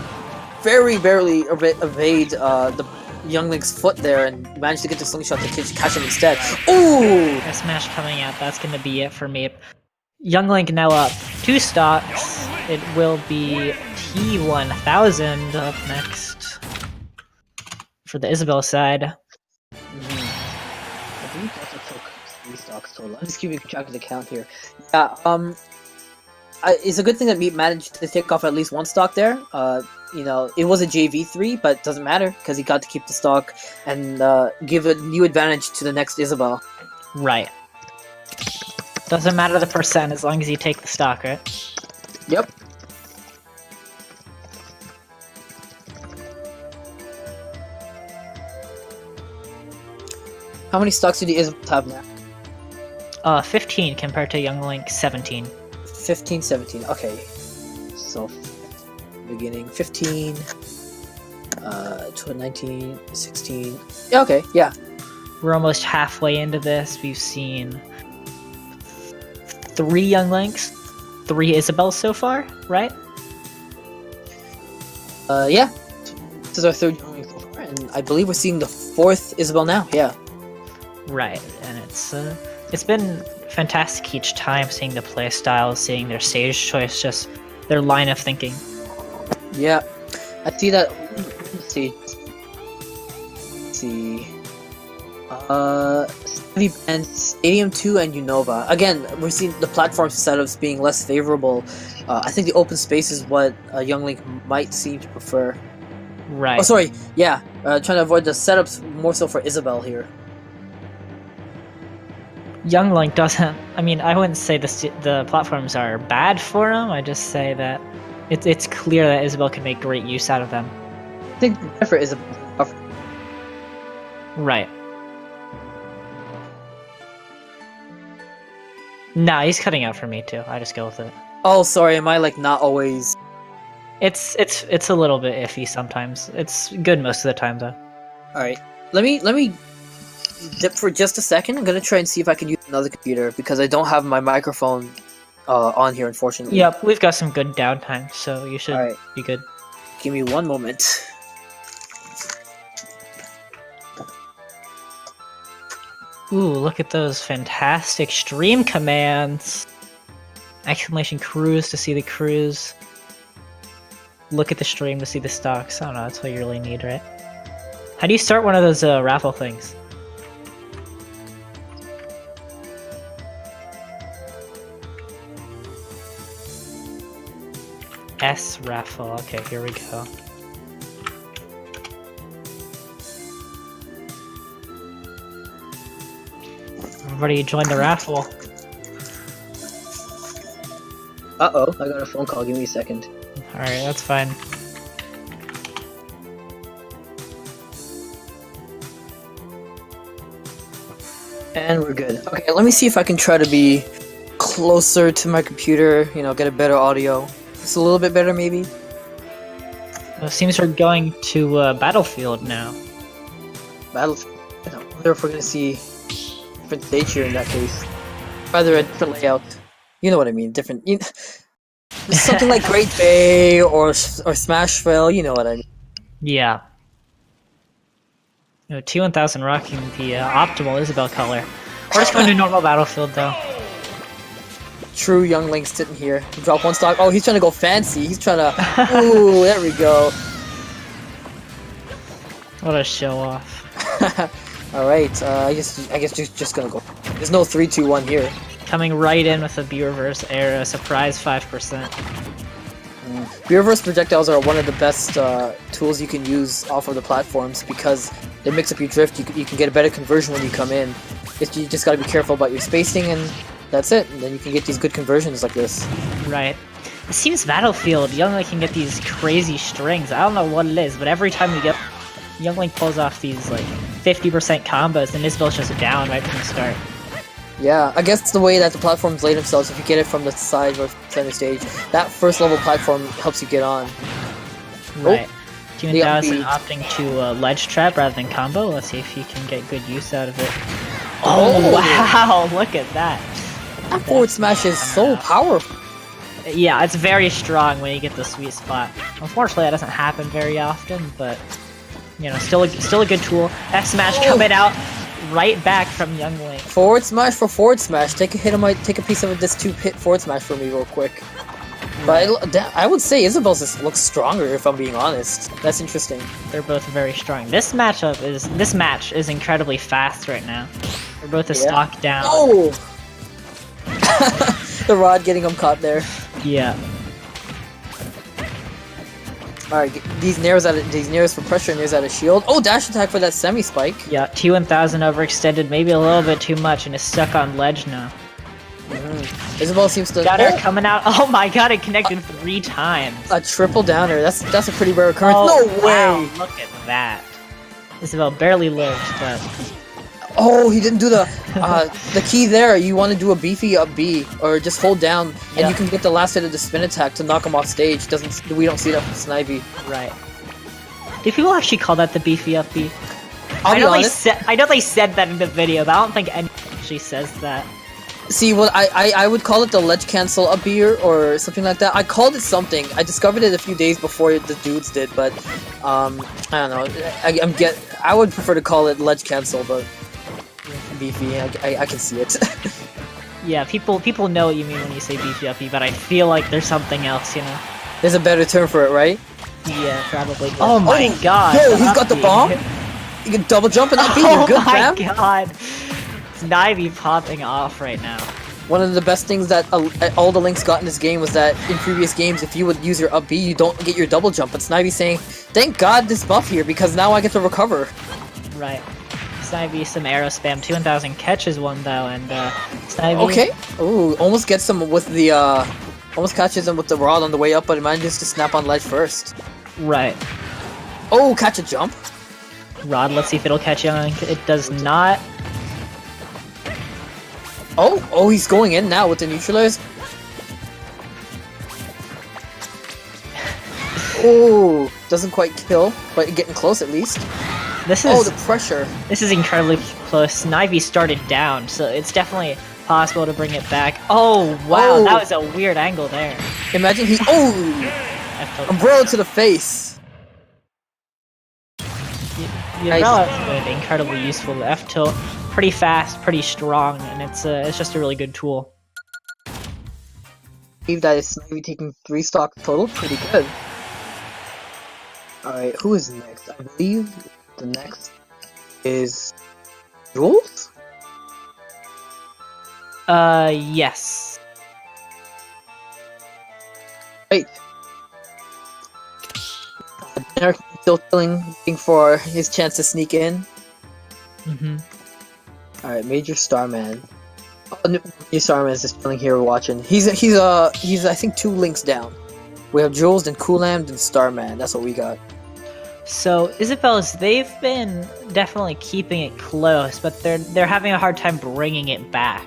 very barely evade the Young Link's foot there and managed to get the slingshot to catch him instead. Ooh! A smash coming out, that's gonna be it for Meep. Young Link now up 2 stocks. It will be T1000 up next for the Isabelle side. I believe that's a 3 stocks total. I'm just keeping track of the count here. Yeah, it's a good thing that we managed to take off at least one stock there. You know, it was a JV3, but it doesn't matter because he got to keep the stock and give a new advantage to the next Isabelle. Right. Doesn't matter the percent as long as you take the stock, right? Yep. How many stocks do the Isabelles have now? 15 compared to Young Link 17. 15, 17. Okay. So, beginning 15, 19, 16. Yeah, okay, yeah. We're almost halfway into this. We've seen 3 Young Links, 3 Isabelles so far, right? Yeah. This is our 3rd Young Link so far, and I believe we're seeing the 4th Isabelle now, yeah. Right, and it's been fantastic each time seeing the play style, seeing their stage choice, just their line of thinking. Yeah, I see that. Let's see. Heavy Band, Stadium 2, and Unova. Again, we're seeing the platform setups being less favorable. I think the open space is what Young Link might seem to prefer. Right. Oh, sorry. Yeah, trying to avoid the setups more so for Isabelle here. Young Link doesn't. I mean, I wouldn't say the platforms are bad for him. I just say that it's clear that Isabelle can make great use out of them. I think the for Isabelle. Right. Nah, he's cutting out for me too. I just go with it. Oh, sorry. Am I like not always? It's a little bit iffy sometimes. It's good most of the time though. All right. Let me dip for just a second. I'm gonna try and see if I can use another computer because I don't have my microphone on here, unfortunately. Yep, we've got some good downtime, so you should be good. Give me one moment. Ooh, look at those fantastic stream commands! Exclamation cruise to see the cruise. Look at the stream to see the stocks. I don't know, that's what you really need, right? How do you start one of those raffle things? S raffle. Okay, here we go. Everybody join the raffle. Uh-oh, I got a phone call. Give me a second. Alright, that's fine. And we're good. Okay, let me see if I can try to be closer to my computer, you know, get a better audio. It's a little bit better, maybe? It seems we're going to Battlefield now. Battlefield. I wonder if we're gonna see different stage here in that case. Rather a different layout. You know what I mean, different... something like Great Bay or Smashville, you know what I mean. Yeah. You know, T1000 rocking the optimal Isabelle color. We're just going to normal Battlefield though. True Young Link sitting here. Drop one stock. Oh, he's trying to go fancy. He's trying to... Ooh, there we go. What a show off. Alright, I guess just gonna go. There's no 3, 2, 1 here. Coming right in with a B-reverse air, a surprise 5%. B-reverse projectiles are one of the best tools you can use off of the platforms because they mix up your drift. You can get a better conversion when you come in. You just gotta be careful about your spacing and that's it. And then you can get these good conversions like this. Right. It seems Battlefield, Young Link can get these crazy strings. I don't know what it is, but every time we get... Young Link pulls off these like 50% combos and Isabelle's just down right from the start. Yeah, I guess the way that the platforms lay themselves, if you get it from the side or center stage, that first level platform helps you get on. Right. Oh, T1000 opting to ledge trap rather than combo. Let's see if he can get good use out of it. Oh, wow, look at that. That forward smash is so powerful. Yeah, it's very strong when you get the sweet spot. Unfortunately, that doesn't happen very often, but you know, still a good tool. F smash coming out right back from Young Link. Forward smash for forward smash. Take a hit of take a piece of this 2-hit forward smash for me real quick. But I would say Isabelle's just looks stronger if I'm being honest. That's interesting. They're both very strong. This match is incredibly fast right now. They're both a stock down. Oh! The rod getting him caught there. Yeah. Alright, these nairs for pressure, nairs out of shield. Oh, dash attack for that semi spike. Yeah, T1000 overextended maybe a little bit too much and is stuck on ledge now. Isabelle seems to. Downer coming out. Oh my god, it connected 3 times. A triple downer. That's a pretty rare occurrence. Oh, No way! wow, look at that. Isabelle barely lived, but Oh, he didn't do the key there. You want to do a beefy up B or just hold down, and Yeah. you can get the last hit of the spin attack to knock him off stage. We don't see that from Snivy. right. Do people actually call that the beefy up B? I'll be honest. I know they said that in the video, but I don't think anyone actually says that. See, what I would call it the ledge cancel up B or something like that. I called it something. I discovered it a few days before the dudes did, but I don't know. I would prefer to call it ledge cancel, but beefy. I can see it. Yeah, people know what you mean when you say beefy up B, but I feel like there's something else, you know? There's a better term for it, right? Yeah, probably. Oh my god! Yo, he's got the up B. bomb. You can double jump and up B. You're good, Oh my fam. god! Snivy popping off right now. One of the best things that all the Links got in this game was that in previous games, if you would use your up B, you don't get your double jump. But Snivy saying, "Thank God this buff here because now I get to recover." Right. Snivy some arrow spam. 2000 catches one though, and Snivy. Okay. Ooh, almost gets him with the almost catches him with the rod on the way up, but it manages to snap on ledge first. Right. Oh, catch a jump. Rod. Let's see if it'll catch Young. It does not. Oh, he's going in now with the neutralize. Oh, doesn't quite kill, but getting close at least. This Oh, is the pressure. this is incredibly close. Snivy started down, so it's definitely possible to bring it back. Oh wow, Oh. that was a weird angle there. Imagine he. Oh, umbrella to the face. The umbrella is good, incredibly useful. F tilt, pretty fast, pretty strong, and it's just a really good tool. I believe that is Snivy taking 3 stocks total. Pretty good. Alright, who is next? I believe the next is Jules? Yes. Right. Derek still chilling, waiting for his chance to sneak in. Mm-hmm. Alright, Major Starman. Oh, no, Major Starman is just chilling here watching. He's I think 2 links down. We have Jules, then Coolam, then Starman. That's what we got. So Isabelle's, they've been definitely keeping it close, but they're having a hard time bringing it back.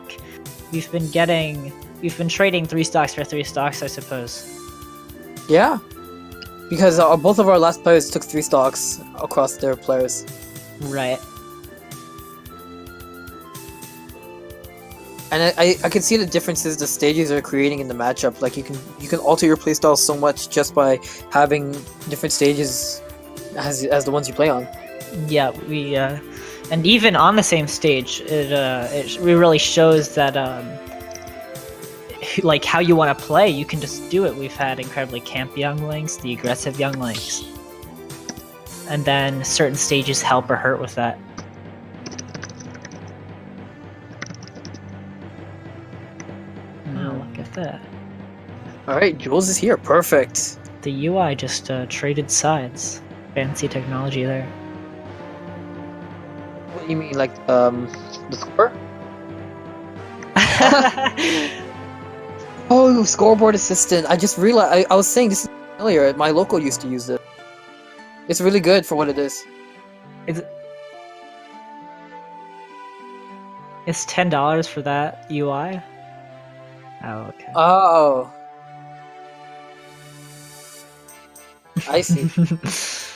We've been trading 3 stocks for 3 stocks, I suppose. Yeah. Because both of our last players took 3 stocks across their players. Right. And I can see the differences the stages are creating in the matchup. Like you can alter your playstyle so much just by having different stages as the ones you play on. Yeah, we and even on the same stage, it really shows that like how you want to play, you can just do it. We've had incredibly camp young links, the aggressive young links, and then certain stages help or hurt with that. Oh, look at that. Alright, Jules is here. Perfect. The UI just traded sides. Fancy technology there. What do you mean, like, the score? Oh, scoreboard assistant. I just realized, I was saying this earlier, my local used to use it. It's really good for what it is. It's $10 for that UI? Oh, okay. Oh. I see.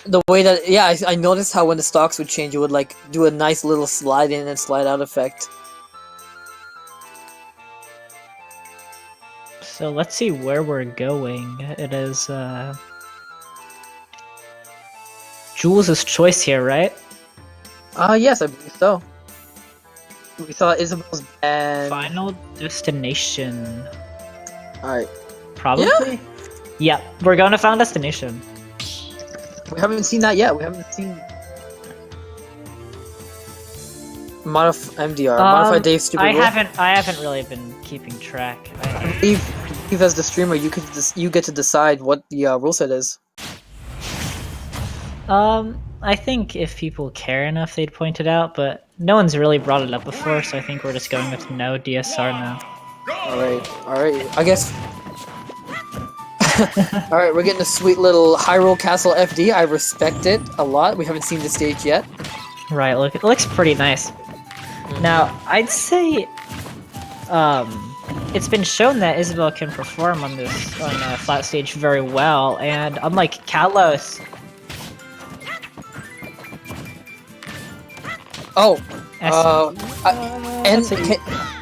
The way that, yeah, I noticed how when the stocks would change, it would, like, do a nice little slide in and slide out effect. So let's see where we're going. It is, Jules' choice here, right? Yes, I believe so. We saw Isabelle's band. Final destination. Alright. Probably? Yeah, we're going to Final Destination. We haven't seen that yet. We haven't seen MDR, Modified Dave Stupid I Rule. haven't really been keeping track. I believe believe as the streamer, you get to decide what the rule set is. I think if people care enough, they'd point it out, but no one's really brought it up before, so I think we're just going with no DSR now. All right. I guess. All right, we're getting a sweet little Hyrule Castle FD. I respect it a lot. We haven't seen the stage yet. Right, look, it looks pretty nice. Now, I'd say, it's been shown that Isabelle can perform on a flat stage very well, and unlike Kalos, Oh, that's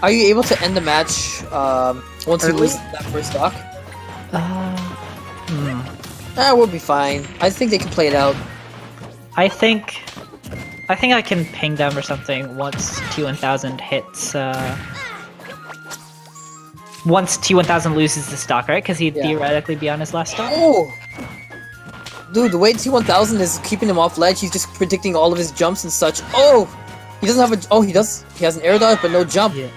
are you able to end the match once you Early? lose that first stock? We'll be fine. I think they can play it out. I think I can ping them or something once T1000 hits, once T1000 loses the stock, right? Because he'd theoretically be on his last stock? Oh! Dude, the way T1000 is keeping him off ledge, he's just predicting all of his jumps and such. Oh! He doesn't have a... Oh, he does. He has an air dodge, but no jump. Yeah.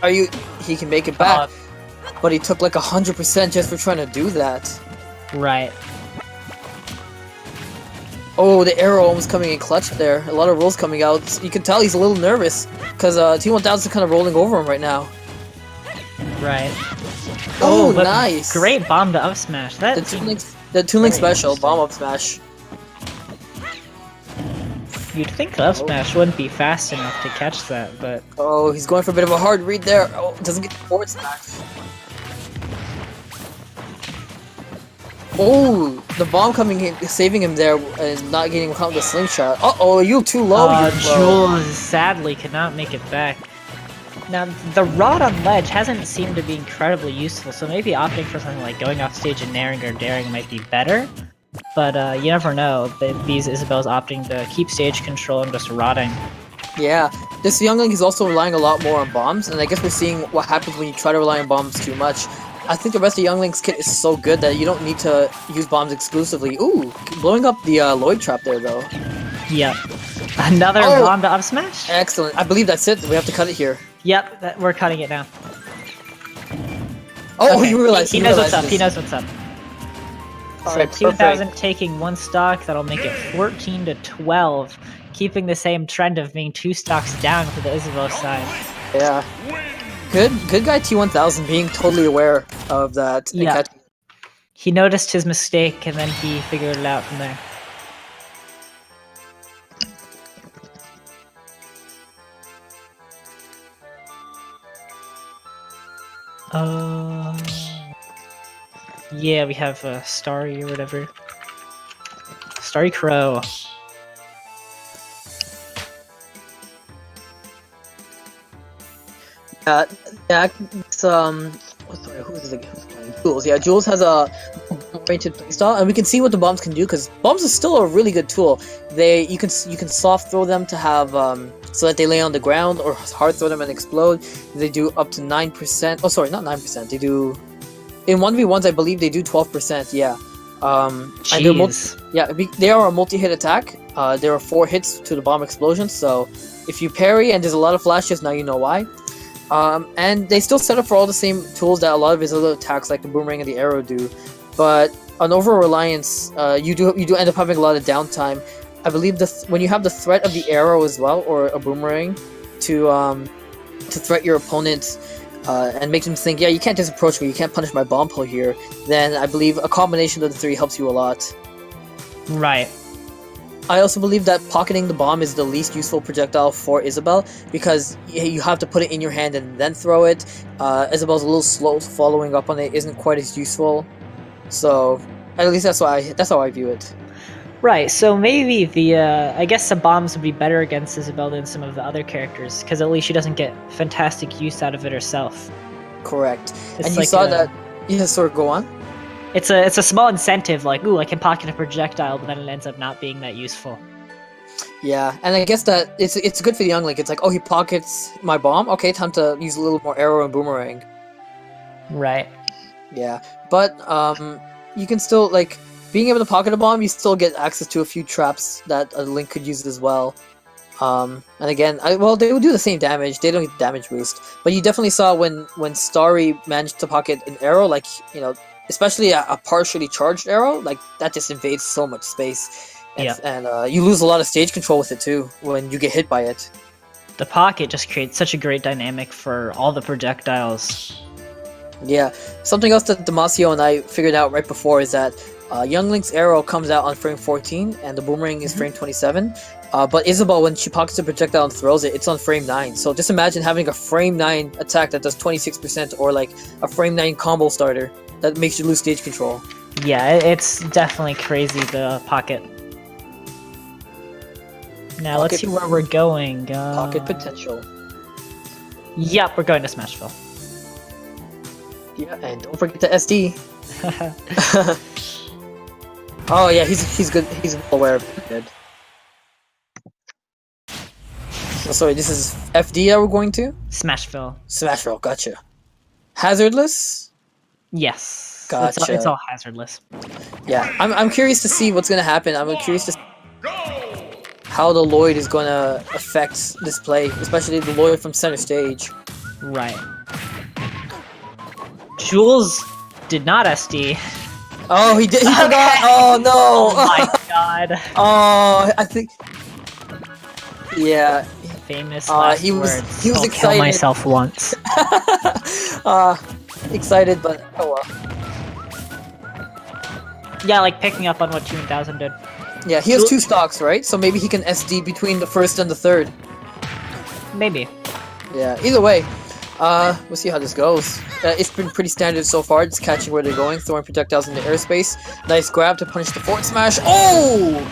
He can make it back. But he took like 100% just for trying to do that. Right. Oh, the arrow almost coming in clutch there. A lot of rolls coming out. You can tell he's a little nervous. Because T1000 is kind of rolling over him right now. Right. Oh, but nice! Great bomb to up smash. That The Toon Link Very special, interesting. bomb up smash. You'd think up smash wouldn't be fast enough to catch that, but Oh, he's going for a bit of a hard read there. Oh, doesn't get the forward smash. Oh, the bomb coming in, saving him there, and not getting caught with the slingshot. Uh-oh, you too low. You're low. Jules sadly could not make it back. Now, the rod on ledge hasn't seemed to be incredibly useful, so maybe opting for something like going off stage and naring or daring might be better. But you never know. These Isabelle's opting to keep stage control and just rodding. Yeah, this young Link is also relying a lot more on bombs, and I guess we're seeing what happens when you try to rely on bombs too much. I think the rest of Young Link's kit is so good that you don't need to use bombs exclusively. Ooh, blowing up the Lloyd trap there, though. Yep. Another Oh! bomb to up smash? Excellent. I believe that's it. We have to cut it here. Yep, we're cutting it now. Oh, Okay, you realize he you knows realize what's up. this. He knows what's up. So Alright, 2000 taking one stock, that'll make it 14 to 12, keeping the same trend of being 2 stocks down for the Isabelle side. Yeah. Good guy T1000 being totally aware of that. and Yeah. catching- He noticed his mistake and then he figured it out from there. Yeah, we have Starry or whatever. Starry Crow. Yeah, it's, sorry, who's playing? Jules. Yeah, Jules has a oriented playstyle, and we can see what the bombs can do, because bombs is still a really good tool. You can soft throw them to have, so that they lay on the ground, or hard throw them and explode. They do up to 9%, oh sorry, not 9%, they do, in 1v1s I believe they do 12%, yeah. And they are a multi-hit attack. There are 4 hits to the bomb explosion, so if you parry and there's a lot of flashes, now you know why. And they still set up for all the same tools that a lot of his other attacks, like the boomerang and the arrow, do. But on overall reliance, you do end up having a lot of downtime. I believe when you have the threat of the arrow as well, or a boomerang, to threat your opponent and make them think, yeah, you can't just approach me, you can't punish my bomb pull here, then I believe a combination of the 3 helps you a lot. Right. I also believe that pocketing the bomb is the least useful projectile for Isabelle, because you have to put it in your hand and then throw it. Isabelle's a little slow, following up on it isn't quite as useful. So, at least that's how I view it. Right, so maybe I guess some bombs would be better against Isabelle than some of the other characters, because at least she doesn't get fantastic use out of it herself. Correct. It's and you like saw that... Yeah, sorry, go on. It's a small incentive, like, ooh, I can pocket a projectile, but then it ends up not being that useful. Yeah, and I guess that it's good for the young Link. It's like, oh, he pockets my bomb? Okay, time to use a little more arrow and boomerang. Right. Yeah, but you can still, being able to pocket a bomb, you still get access to a few traps that a Link could use as well. And again, well, they would do the same damage. They don't get damage boost, but you definitely saw when Starry managed to pocket an arrow, like especially a partially charged arrow, like that just invades so much space, and you lose a lot of stage control with it too when you get hit by it. The pocket just creates such a great dynamic for all the projectiles. Yeah, something else that Damasio and I figured out right before is that Young Link's arrow comes out on frame 14, and the boomerang is frame 27. But Isabelle, when she pockets a projectile and throws it, it's on frame 9. So just imagine having a frame 9 attack that does 26%, or like a frame 9 combo starter that makes you lose stage control. Yeah, it's definitely crazy, the pocket. Now let's see where we're going. Pocket potential. Yep, we're going to Smashville. Yeah, and don't forget the SD. Oh yeah, he's good. He's well aware of it. Good. So, sorry, this is FD that we're going to? Smashville. Smashville, gotcha. Hazardless? Yes. Gotcha. It's all hazardless. Yeah, I'm curious to see what's gonna happen. I'm curious to see how the Lloyd is gonna affect this play, especially the Lloyd from center stage. Right. Jules did not SD. Oh, he did. He forgot. Oh no. Oh my god. Oh, I think. Yeah. Famous last he was words. he was I'll excited. kill myself once. Excited, but oh well. Yeah, like picking up on what 2000 did. Yeah, he has 2 stocks, right? So maybe he can SD between the first and the third. Maybe. Yeah. Either way, we'll see how this goes. It's been pretty standard so far, just catching where they're going, throwing projectiles into airspace. Nice grab to punish the forward smash. Oh!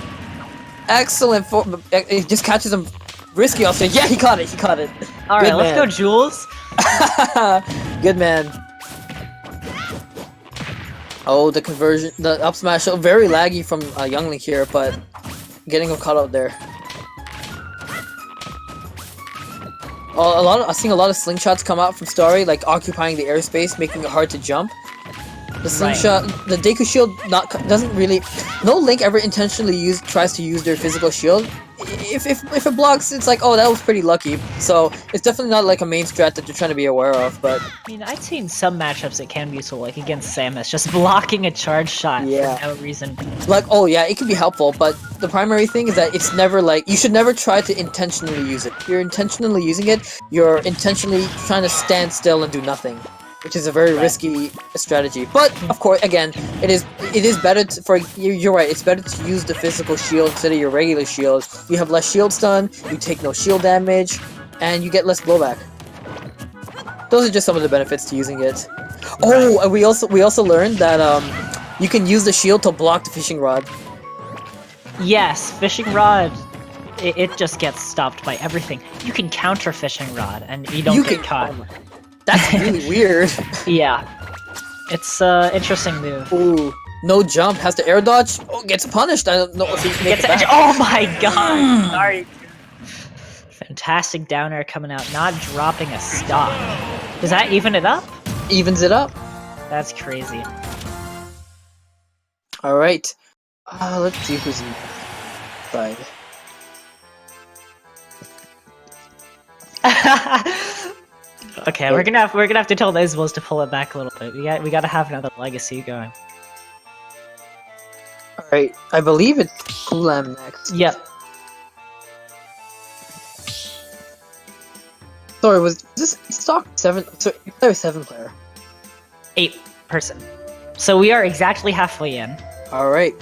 Excellent. It just catches him risky, I'll say. Yeah, he caught it. He caught it. Alright, let's go, Jules. Good man. Oh, the conversion, the up smash, very laggy from Young Link here, but getting him caught out there. Oh, I've seen a lot of slingshots come out from Starry, like occupying the airspace, making it hard to jump. The slingshot, the Deku shield, doesn't really. No Link ever intentionally tries to use their physical shield. If it blocks, it's like, oh, that was pretty lucky. So it's definitely not like a main strat that you're trying to be aware of. But I mean, I've seen some matchups that can be useful, like against Samus, just blocking a charge shot for no reason. Like, oh yeah, it can be helpful, but the primary thing is that it's never like, you should never try to intentionally use it. If you're intentionally using it, you're intentionally trying to stand still and do nothing, which is a very risky strategy. But of course, again, it is better you're right. It's better to use the physical shield instead of your regular shield. You have less shield stun, you take no shield damage, and you get less blowback. Those are just some of the benefits to using it. Oh, and we also learned that you can use the shield to block the fishing rod. Yes, fishing rod. It just gets stopped by everything. You can counter fishing rod, and you don't get caught. That's really weird. Yeah. It's interesting move. Ooh, no jump, has to air dodge. Oh, gets punished. I don't know if he can make it back. Oh my god! Sorry. Fantastic down air coming out, not dropping a stock. Does that even it up? Evens it up. That's crazy. Alright. Let's see who's in side. Okay, we're gonna have to tell the Isabels to pull it back a little bit. We gotta have another legacy going. Alright, I believe it's Kulam next. Yep. Sorry, was this stock 7? Sorry, player 7 player. 8 person. So we are exactly halfway in. Alright.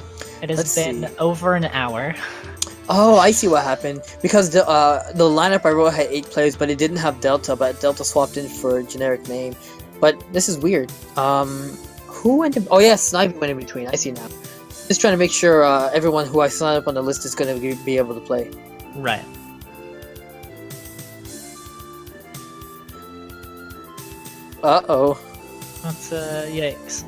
It has been over an hour. Oh, I see what happened. Because the lineup I wrote had 8 players, but it didn't have Delta, but Delta swapped in for a generic name. But this is weird. Who went in? Oh yeah, Snipe went in between. I see now. Just trying to make sure everyone who I signed up on the list is going to be able to play. Right. Uh-oh. That's yikes.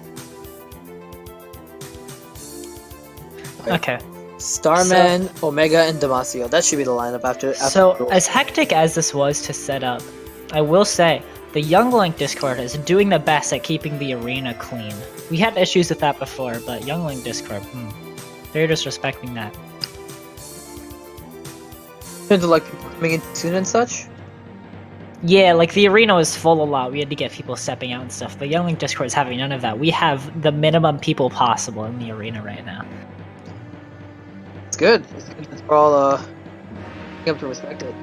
Okay. Starman, Omega, and Damasio. That should be the lineup after so, as hectic as this was to set up, I will say, the Young Link Discord is doing the best at keeping the arena clean. We had issues with that before, but Young Link Discord, they're disrespecting that. In terms of like people coming in soon and such. Yeah, like the arena was full a lot. We had to get people stepping out and stuff. The Young Link Discord is having none of that. We have the minimum people possible in the arena right now. It's good. It's good that we're all you have to respect it.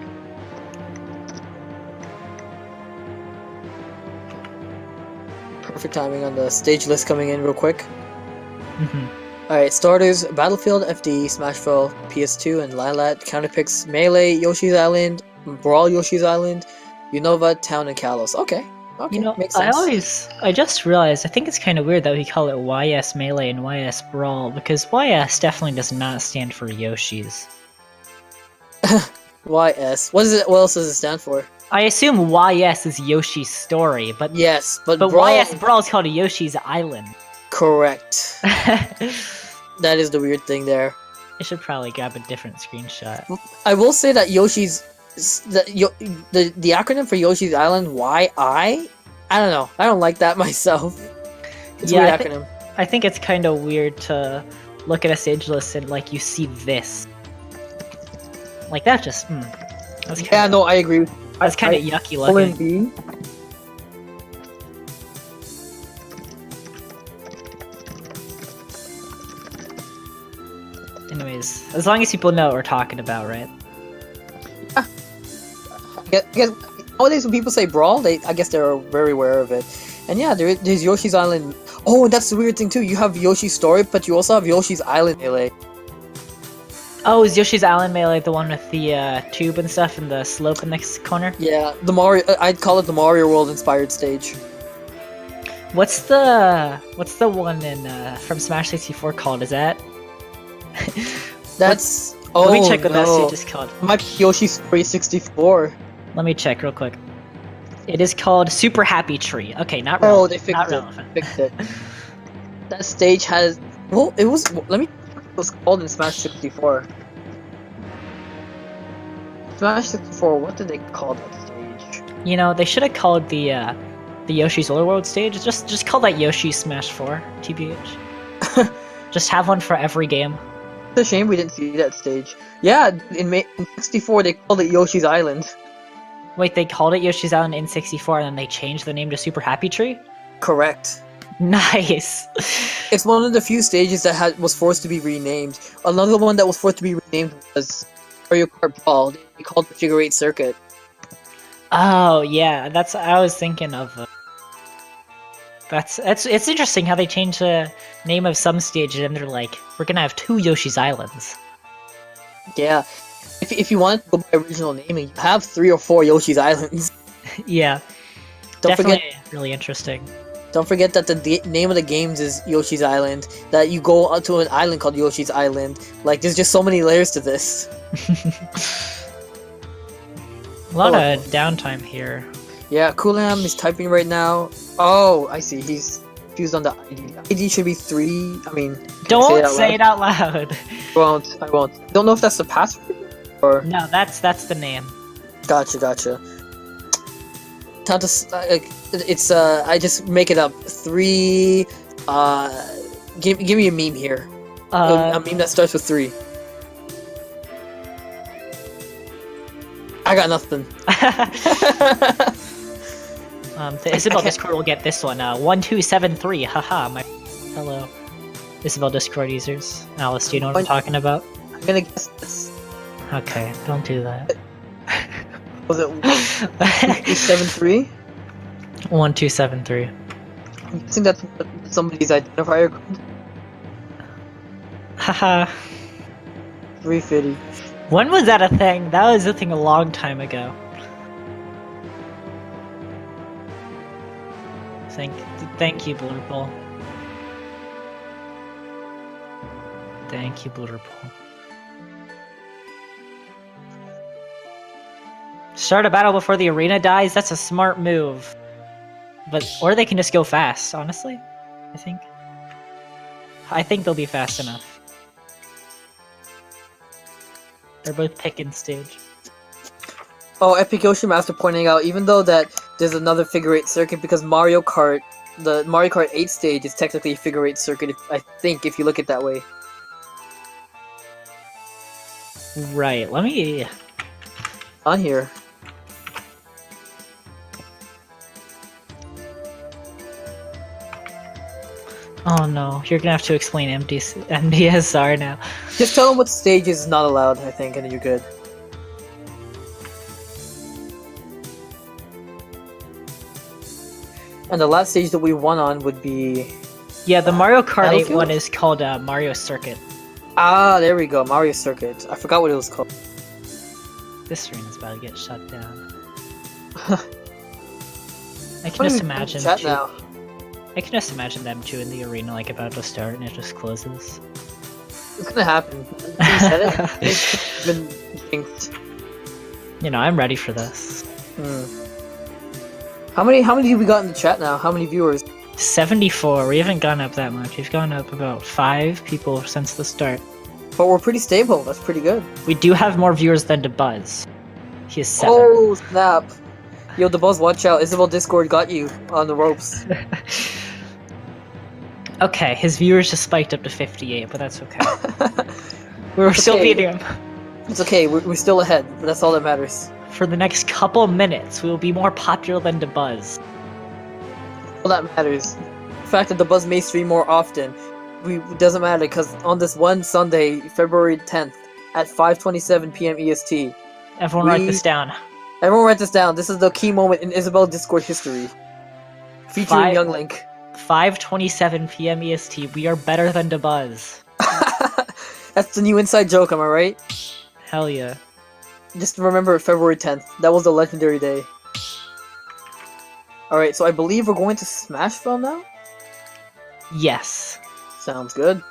Perfect timing on the stage list coming in real quick. Alright, starters, Battlefield, FD, Smashville, PS2, and Lilat, counterpicks, Melee, Yoshi's Island, Brawl Yoshi's Island, Unova, Town, and Kalos. Okay, You know, makes sense. I just realized, I think it's kind of weird that we call it YS Melee and YS Brawl, because YS definitely does not stand for Yoshi's. YS. What is it? What else does it stand for? I assume YS is Yoshi's Story, but Yes, but Brawl... YS Brawl is called Yoshi's Island. Correct. I That is the weird thing there. should probably grab a different screenshot. I will say that Yoshi's the acronym for Yoshi's Island, YI. I don't know. I don't like that myself. It's a weird acronym. I think it's kind of weird to look at a stage list and like you see this. Like that just that's kinda, Yeah, no, I agree. That's kind of yucky looking. OMB. Anyways, as long as people know what we're talking about, right? I guess nowadays when people say Brawl, I guess they're very aware of it. And yeah, there's Yoshi's Island. Oh, and that's the weird thing too. You have Yoshi's Story, but you also have Yoshi's Island Melee. Oh, is Yoshi's Island Melee the one with the tube and stuff and the slope in the corner? Yeah, the Mario. I'd call it the Mario World inspired stage. What's the one in from Smash 64 called? Is that? That's. Let me check what that stage is called. It might be Yoshi's Story 64. Let me check real quick. It is called Super Happy Tree. Okay, not relevant. Oh, they fixed not it. relevant. Fixed it. That stage has. Well, it was. Let me. It was called in Smash 64. Smash 64. What did they call that stage? You know, they should have called the Yoshi's Overworld stage. Just call that Yoshi Smash 4, TBH. Just have one for every game. It's a shame we didn't see that stage. Yeah, in 64 they called it Yoshi's Island. Wait, they called it Yoshi's Island in 64 and then they changed the name to Super Happy Tree? Correct. Nice. It's one of the few stages that was forced to be renamed. Another one that was forced to be renamed was Mario Kart Brawl. They called it the Figure 8 Circuit. Oh yeah, I was thinking of. It's interesting how they change the name of some stages and they're like, we're gonna have 2 Yoshi's Islands. Yeah, if you want to go by original naming, you have 3 or 4 Yoshi's Islands. Yeah, definitely really interesting. Don't forget that the name of the games is Yoshi's Island. That you go onto an island called Yoshi's Island. Like, there's just so many layers to this. A lot of downtime here. Yeah, Coolam is typing right now. Oh, I see. He's confused on the ID. ID should be 3. I mean, don't say it out loud. I won't. Don't know if that's the password or. No, that's the name. Gotcha. Time to it's I just make it up. 3. Give me a meme here. A meme that starts with 3. I got nothing. The Isabelle Discord will get this one. 1273. Haha. Hello, Isabelle Discord users. Alice, do you know what I'm talking about? I'm gonna guess this. Okay, don't do that. Was it 1273? 1273. I'm guessing that's somebody's identifier code. Haha. 350. When was that a thing? That was a thing a long time ago. Thank you, Blurple. Thank you, Blurple. Start a battle before the arena dies? That's a smart move. Or they can just go fast, honestly. I think they'll be fast enough. They're both picking stage. Oh, Epic Yoshi Master pointing out, even though that there's another figure 8 circuit, because the Mario Kart 8 stage is technically a figure 8 circuit, I think, if you look at it that way. Right, let me on here? Oh no, you're gonna have to explain MDSR now. Just tell them what stage is not allowed, I think, and then you're good. And the last stage that we won on would be... Yeah, the Mario Kart 8 Battlefield? one is called Mario Circuit. Ah, there we go, Mario Circuit. I forgot what it was called. This screen is about to get shut down. I can What just do we do in imagine. chat now. I can just imagine them two in the arena, like about to start, and it just closes. It's gonna happen. You said it. It's been jinxed. You know, I'm ready for this. How many have we got in the chat now? How many viewers? 74. We haven't gone up that much. We've gone up about 5 people since the start. But we're pretty stable. That's pretty good. We do have more viewers than DeBuzz. He has 7. Oh snap! Yo, the Buzz, watch out! Isabelle Discord got you on the ropes. Okay, his viewers just spiked up to 58, but that's okay. We're still okay. beating him. It's okay. We're still ahead. But that's all that matters. For the next couple minutes, we will be more popular than DeBuzz. All that matters. The fact that the Buzz may stream more often, it doesn't matter because on this one Sunday, February 10th at 5:27 p.m. EST. Everyone write this down. Everyone write this down. This is the key moment in Isabelle Discord history. Featuring Young Link. 5:27 p.m. EST. We are better than DeBuzz. That's the new inside joke, am I right? Hell yeah. Just remember February 10th. That was a legendary day. Alright, so I believe we're going to Smashville now? Yes. Sounds good.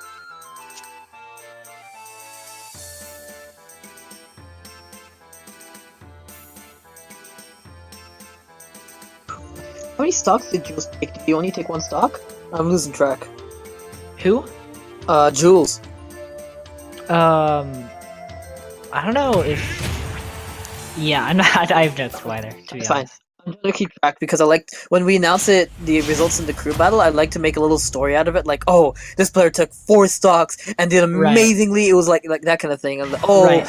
How many stocks did Jules take? Did he only take one stock? I'm losing track. Who? Jules. I don't know if... Yeah, I'm not, I have no clue either, to be Fine. honest. I'm gonna keep track because I like when we announce the results in the crew battle. I like to make a little story out of it, like, oh, this player took 4 stocks and did amazingly. Right. It was like that kind of thing. And oh, right.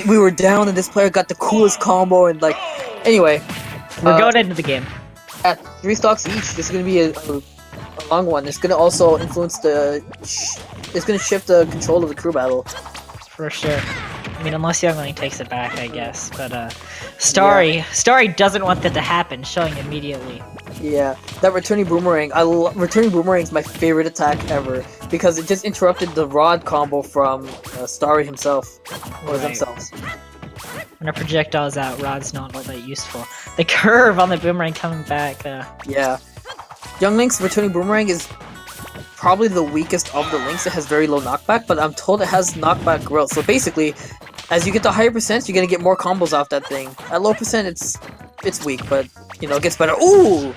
We were down and this player got the coolest combo and like. Anyway, we're going into the game. At 3 stocks each, this is gonna be a long one. It's gonna also influence the. It's gonna shift the control of the crew battle. For sure. I mean, unless Young Link takes it back, I guess. But Starry doesn't want that to happen, showing immediately. Yeah, that returning boomerang. Returning boomerang is my favorite attack ever because it just interrupted the rod combo from Starry himself or themselves. When a projectile is out, rod's not all that useful. The curve on the boomerang coming back. Yeah, Young Link's returning boomerang is probably the weakest of the links. It has very low knockback, but I'm told it has knockback growth. So basically, as you get the higher percents, you're gonna get more combos off that thing. At low percent, it's weak, but you know, it gets better. Ooh!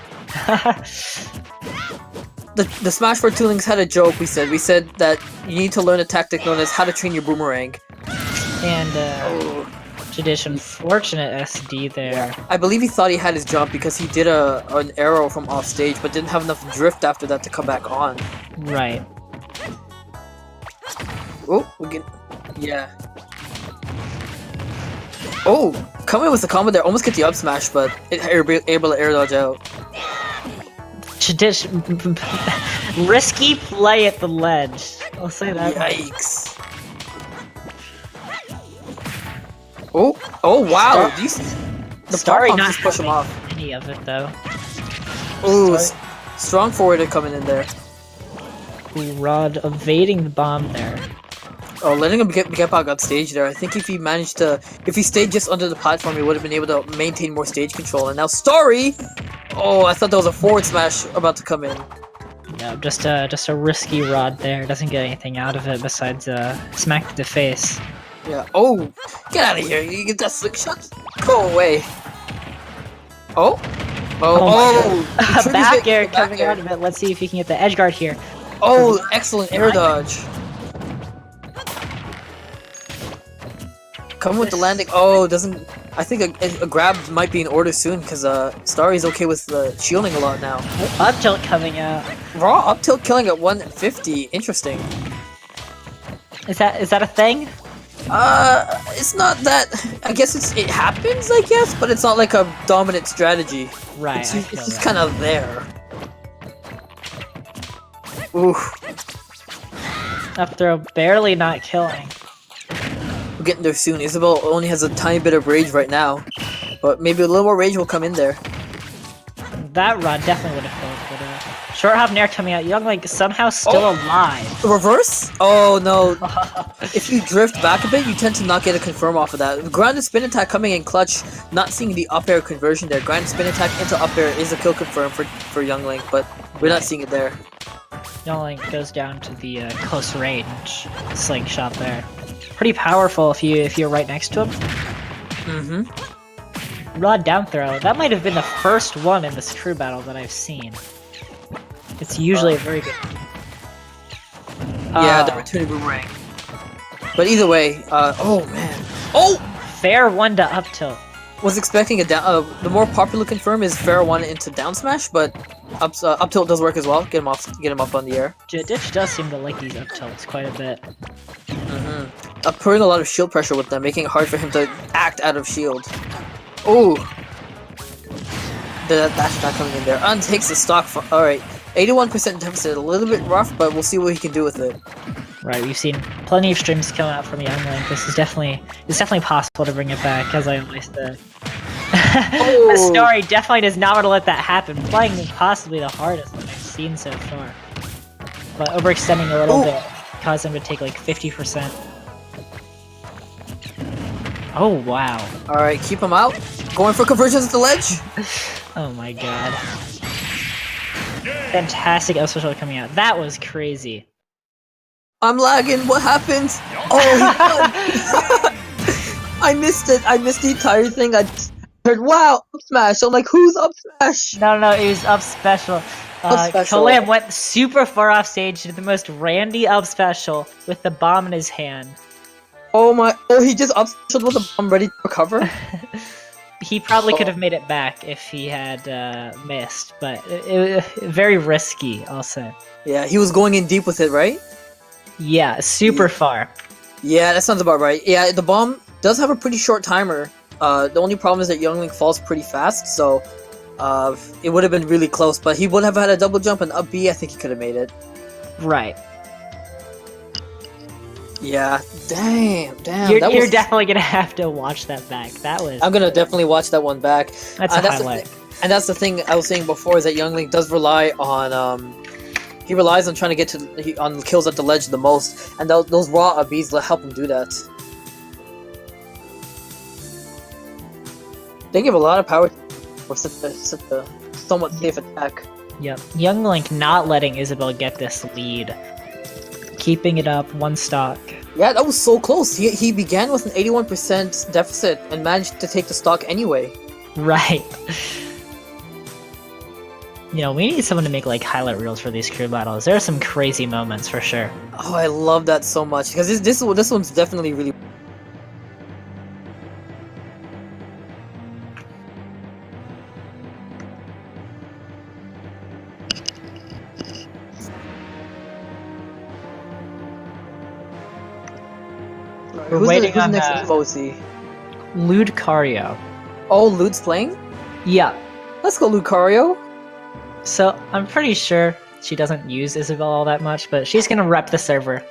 the Smash 4 2 links had a joke. We said that you need to learn a tactic known as how to train your boomerang. And Tradition, unfortunate SD there. Yeah. I believe he thought he had his jump because he did an arrow from off stage, but didn't have enough drift after that to come back on. Right. Oh, we get, yeah. Oh, coming with the combo there, almost get the up smash, but able to air dodge out. Tradition, risky play at the ledge. I'll say that. Yikes. Oh wow! The Starry not not just push him off. Any of it though. Ooh, strong forward coming in there. Ooh, Rod evading the bomb there. Oh, letting him get back on stage there. I think if he stayed just under the platform, he would have been able to maintain more stage control. And now Starry! Oh, I thought there was a forward smash about to come in. No, just a risky Rod there. Doesn't get anything out of it besides smack to the face. Yeah. Oh, get out of here! You get that slick shot? Go away. Oh. Back air coming out of it. Let's see if he can get the edge guard here. Oh, excellent air dodge. Come with the landing. Oh, doesn't. I think a grab might be in order soon because Starry's okay with shielding a lot now. Up tilt coming out. Raw up tilt killing at 150. Interesting. Is that a thing? it's not that. I guess it happens. I guess, but it's not like a dominant strategy. Right. It's I just, feel it's just that. kind of there. Oof. Up throw barely not killing. We're getting there soon. Isabelle only has a tiny bit of rage right now, but maybe a little more rage will come in there. That run definitely would have killed. But, short hop nair coming out. Young Link somehow still alive. Reverse? Oh no. If you drift back a bit, you tend to not get a confirm off of that. Grounded spin attack coming in clutch, not seeing the up air conversion there. Grounded spin attack into up air is a kill confirm for Young Link, but we're not seeing it there. Young Link goes down to the close range slingshot there. Pretty powerful if you're right next to him. Mm-hmm. Rod down throw. That might have been the first one in this crew battle that I've seen. It's usually a very good. Yeah, the returning boomerang. But either way, oh man. Oh! Fair one to up tilt. Was expecting a down. The more popular confirm is fair one into down smash, but up tilt does work as well. Get him up on the air. Ditch does seem to like these up tilts quite a bit. Putting a lot of shield pressure with them, making it hard for him to act out of shield. Oh, the dash attack coming in there. Takes the stock. All right, 81% deficit, a little bit rough, but we'll see what he can do with it. Right, we've seen plenty of streams coming out from Young Link. It's definitely possible to bring it back, as I always say. The story definitely does not want to let that happen. Playing possibly the hardest that I've seen so far, but overextending a little bit caused him to take like 50%. Oh wow! All right, keep him out. Going for conversions at the ledge. Oh my god! Fantastic L special coming out. That was crazy. I'm lagging. What happened? Oh, he won. I missed it. I missed the entire thing. I just heard, wow, up smash. I'm like, who's up smash? No, it was up special. Up special. Kolam went super far off stage, did the most randy up special with the bomb in his hand. Oh my! Oh, he just up specialed with the bomb ready to recover. He probably could have made it back if he had missed, but it very risky, I'll say. Yeah, he was going in deep with it, right? Yeah, super far. Yeah, that sounds about right. Yeah, the bomb does have a pretty short timer. The only problem is that Young Link falls pretty fast, so it would have been really close. But he would have had a double jump and up B. I think he could have made it. Right. Yeah. Damn. You're definitely gonna have to watch that back. That was. I'm gonna definitely watch that one back. That's a highlight. And that's the thing I was saying before, is that Young Link does rely on he relies on trying to get on kills at the ledge the most, and those raw Bs help him do that. They give a lot of power for such a somewhat safe attack. Yep. Young Link not letting Isabelle get this lead. Keeping it up, one stock. Yeah, that was so close. He began with an 81% deficit and managed to take the stock anyway. Right. You know, we need someone to make like highlight reels for these crew battles. There are some crazy moments for sure. Oh, I love that so much, because this one's definitely really. We're waiting on next FOC? Lucario. Oh, Lude's playing? Yeah. Let's go, Lucario. So I'm pretty sure she doesn't use Isabelle all that much, but she's gonna rep the server.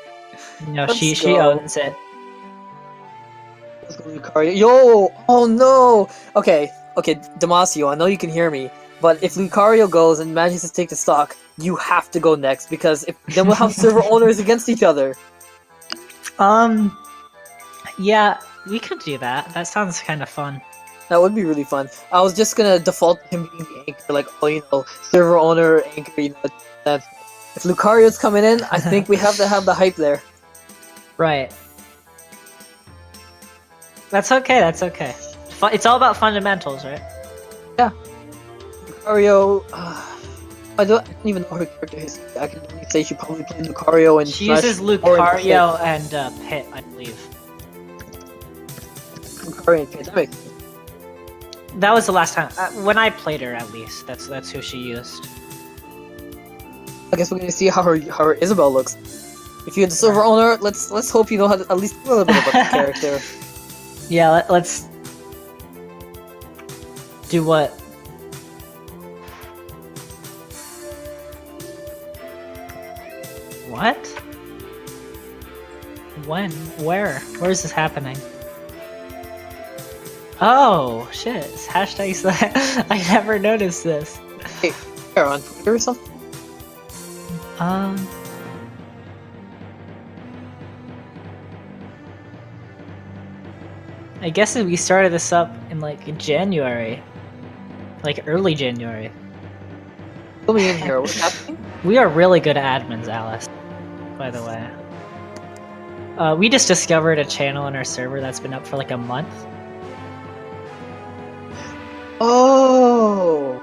You know, she owns it. Let's go, Lucario. Yo! Oh no! Okay, Damasio, I know you can hear me, but if Lucario goes and manages to take the stock, you have to go next, because then we'll have server owners against each other. Yeah, we could do that. That sounds kind of fun. That would be really fun. I was just gonna default to him being the anchor, like, oh, you know, server owner, anchor, you know, that. If Lucario's coming in, I think we have to have the hype there. Right. That's okay, It's all about fundamentals, right? Yeah. Lucario, I don't even know her character history. I can only say she probably played Lucario and she uses Lucario and Pit, I believe. Lucario and Pit, that makes sense. That was the last time when I played her. At least that's who she used. I guess we're gonna see how her Isabelle looks. If you're the server owner, let's hope you know how to, at least a little bit about the character. Yeah, let's do what? What? When? Where? Where is this happening? Oh, shit. It's hashtags that I never noticed this. Hey, where, on Twitter or something? I guess we started this up in like January. Like early January. Put me in here. What's happening? We are really good admins, Alice. By the way. We just discovered a channel on our server that's been up for like a month. Oh.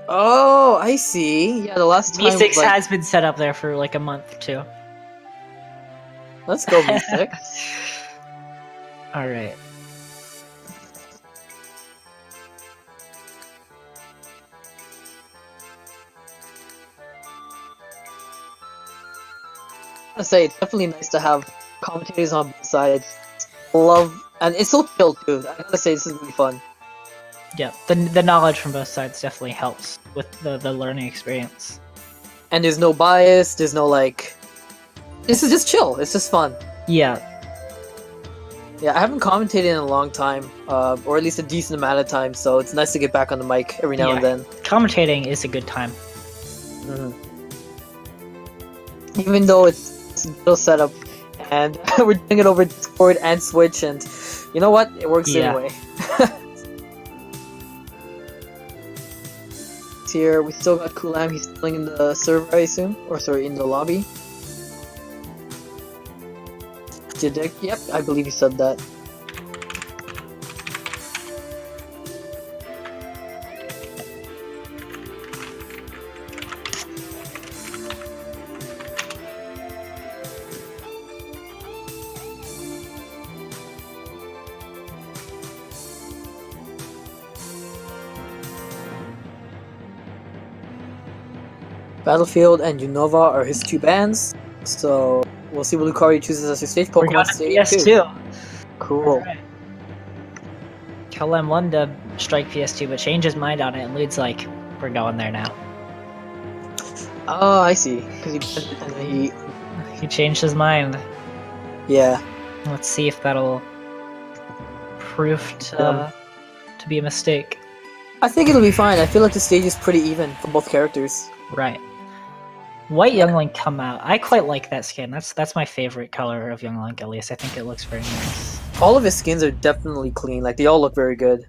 Oh, I see. Yeah, the last time. V6 like, has been set up there for like a month too. Let's go, V6. Alright. I say it's definitely nice to have commentators on both sides. Love, and it's so chill too. I gotta say, this is really fun. Yeah, the knowledge from both sides definitely helps with the learning experience. And there's no bias. There's no like. This is just chill. It's just fun. Yeah. Yeah, I haven't commentated in a long time, or at least a decent amount of time. So it's nice to get back on the mic every now and then. Commentating is a good time. Even though it's a little setup, and we're doing it over Discord and Switch, and you know what? It works Yeah. anyway. Here, we still got Kulam. He's still in the server, I assume, or sorry, in the lobby. Yep, I believe he said that. Battlefield and Unova are his two bands, so we'll see what Lucario chooses as his stage. We're Pokemon going to Stadium PS2. Cool. Right. Kalem wanted to strike PS2, but changed his mind on it, and Lude's like, we're going there now. Oh, I see. Because He changed his mind. yeah. Let's see if that'll prove to be a mistake. I think it'll be fine. I feel like the stage is pretty even for both characters. Right. White Young Link come out. I quite like that skin. That's my favorite color of Young Link, at least. I think it looks very nice. All of his skins are definitely clean. Like, they all look very good.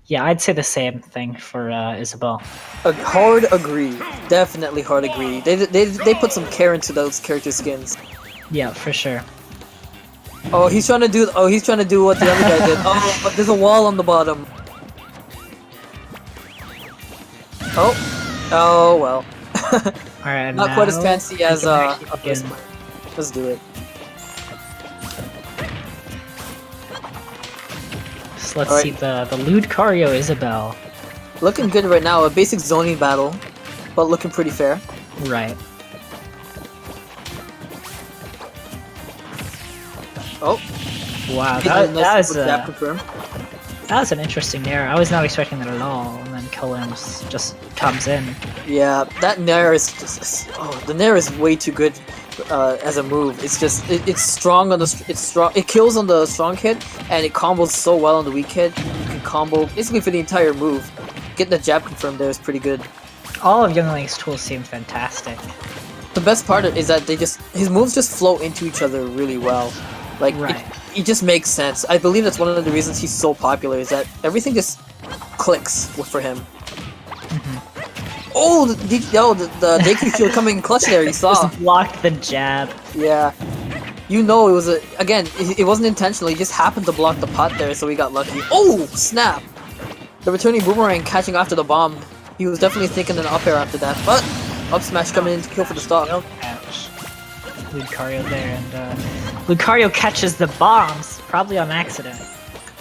Yeah, I'd say the same thing for Isabelle. A hard agree. Definitely hard agree. They put some care into those character skins. Yeah, for sure. Oh, he's trying to do what the other guy did. Oh, but there's a wall on the bottom. Oh well. Alright, Not quite as fancy as begin. Let's do it. So let's Alright. see the Lucario Isabelle. Looking good right now. A basic zoning battle, but looking pretty fair. Right. Oh, Wow, getting a nice little jab that confirm. was an interesting nair. I was not expecting that at all, and then Kalim's just comes in. Yeah, that Nair is just the Nair is way too good as a move. It's just it's strong on the it kills on the strong hit, and it combos so well on the weak hit. You can combo basically for the entire move. Getting the jab confirmed there is pretty good. All of Young Link's tools seem fantastic. The best part is that his moves just flow into each other really well. Like Right. it just makes sense. I believe that's one of the reasons he's so popular is that everything just clicks for him. Oh, the Deku shield coming in clutch there. You saw. Just blocked the jab. Yeah. You know it was it wasn't intentional. He just happened to block the pot there, so he got lucky. Oh, snap! The returning boomerang catching after the bomb. He was definitely thinking an up air after that, but up smash coming in to kill for the stock. Catch. Lucario there, and Lucario catches the bombs, probably on accident.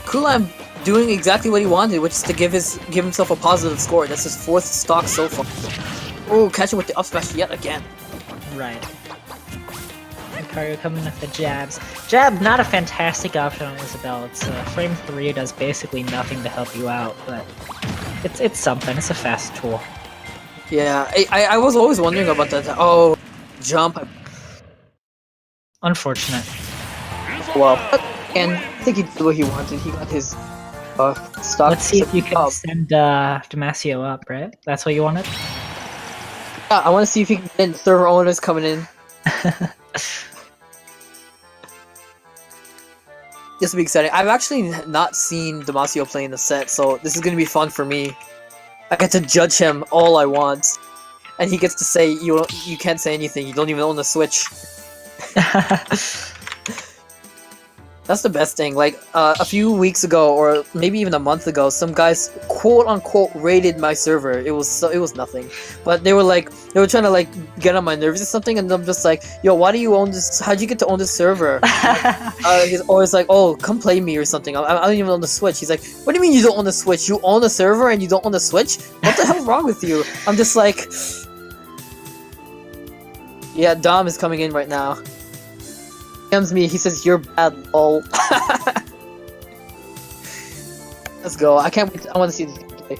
Kulam doing exactly what he wanted, which is to give himself a positive score. That's his 4th stock so far. Oh, catching with the up smash yet again. Right. Lucario coming with the jabs. Jab, not a fantastic option on Isabelle. It's frame 3 does basically nothing to help you out, but it's something. It's a fast tool. Yeah, I was always wondering about that. Oh, jump. Unfortunate. Well, and I think he did what he wanted. He got his stock. Let's see if you can up. send Damasio up, right? That's what you wanted? Yeah, I want to see if he can get server owners coming in. This will be exciting. I've actually not seen Damasio play in the set, so this is going to be fun for me. I get to judge him all I want, and he gets to say you can't say anything. You don't even own the Switch. That's the best thing. Like a few weeks ago, or maybe even a month ago, some guys quote unquote raided my server. It was nothing, but they were trying to like get on my nerves or something, and I'm just like, yo, why do you own this? How'd you get to own this server? He's always like, oh, come play me or something. I don't even own the Switch. He's like, what do you mean you don't own the Switch? You own the server and you don't own the Switch? What the hell's wrong with you? I'm just like, yeah, Dom is coming in right now. DMs me, he says, you're bad, lol. Let's go. I can't wait. I want to see this gameplay.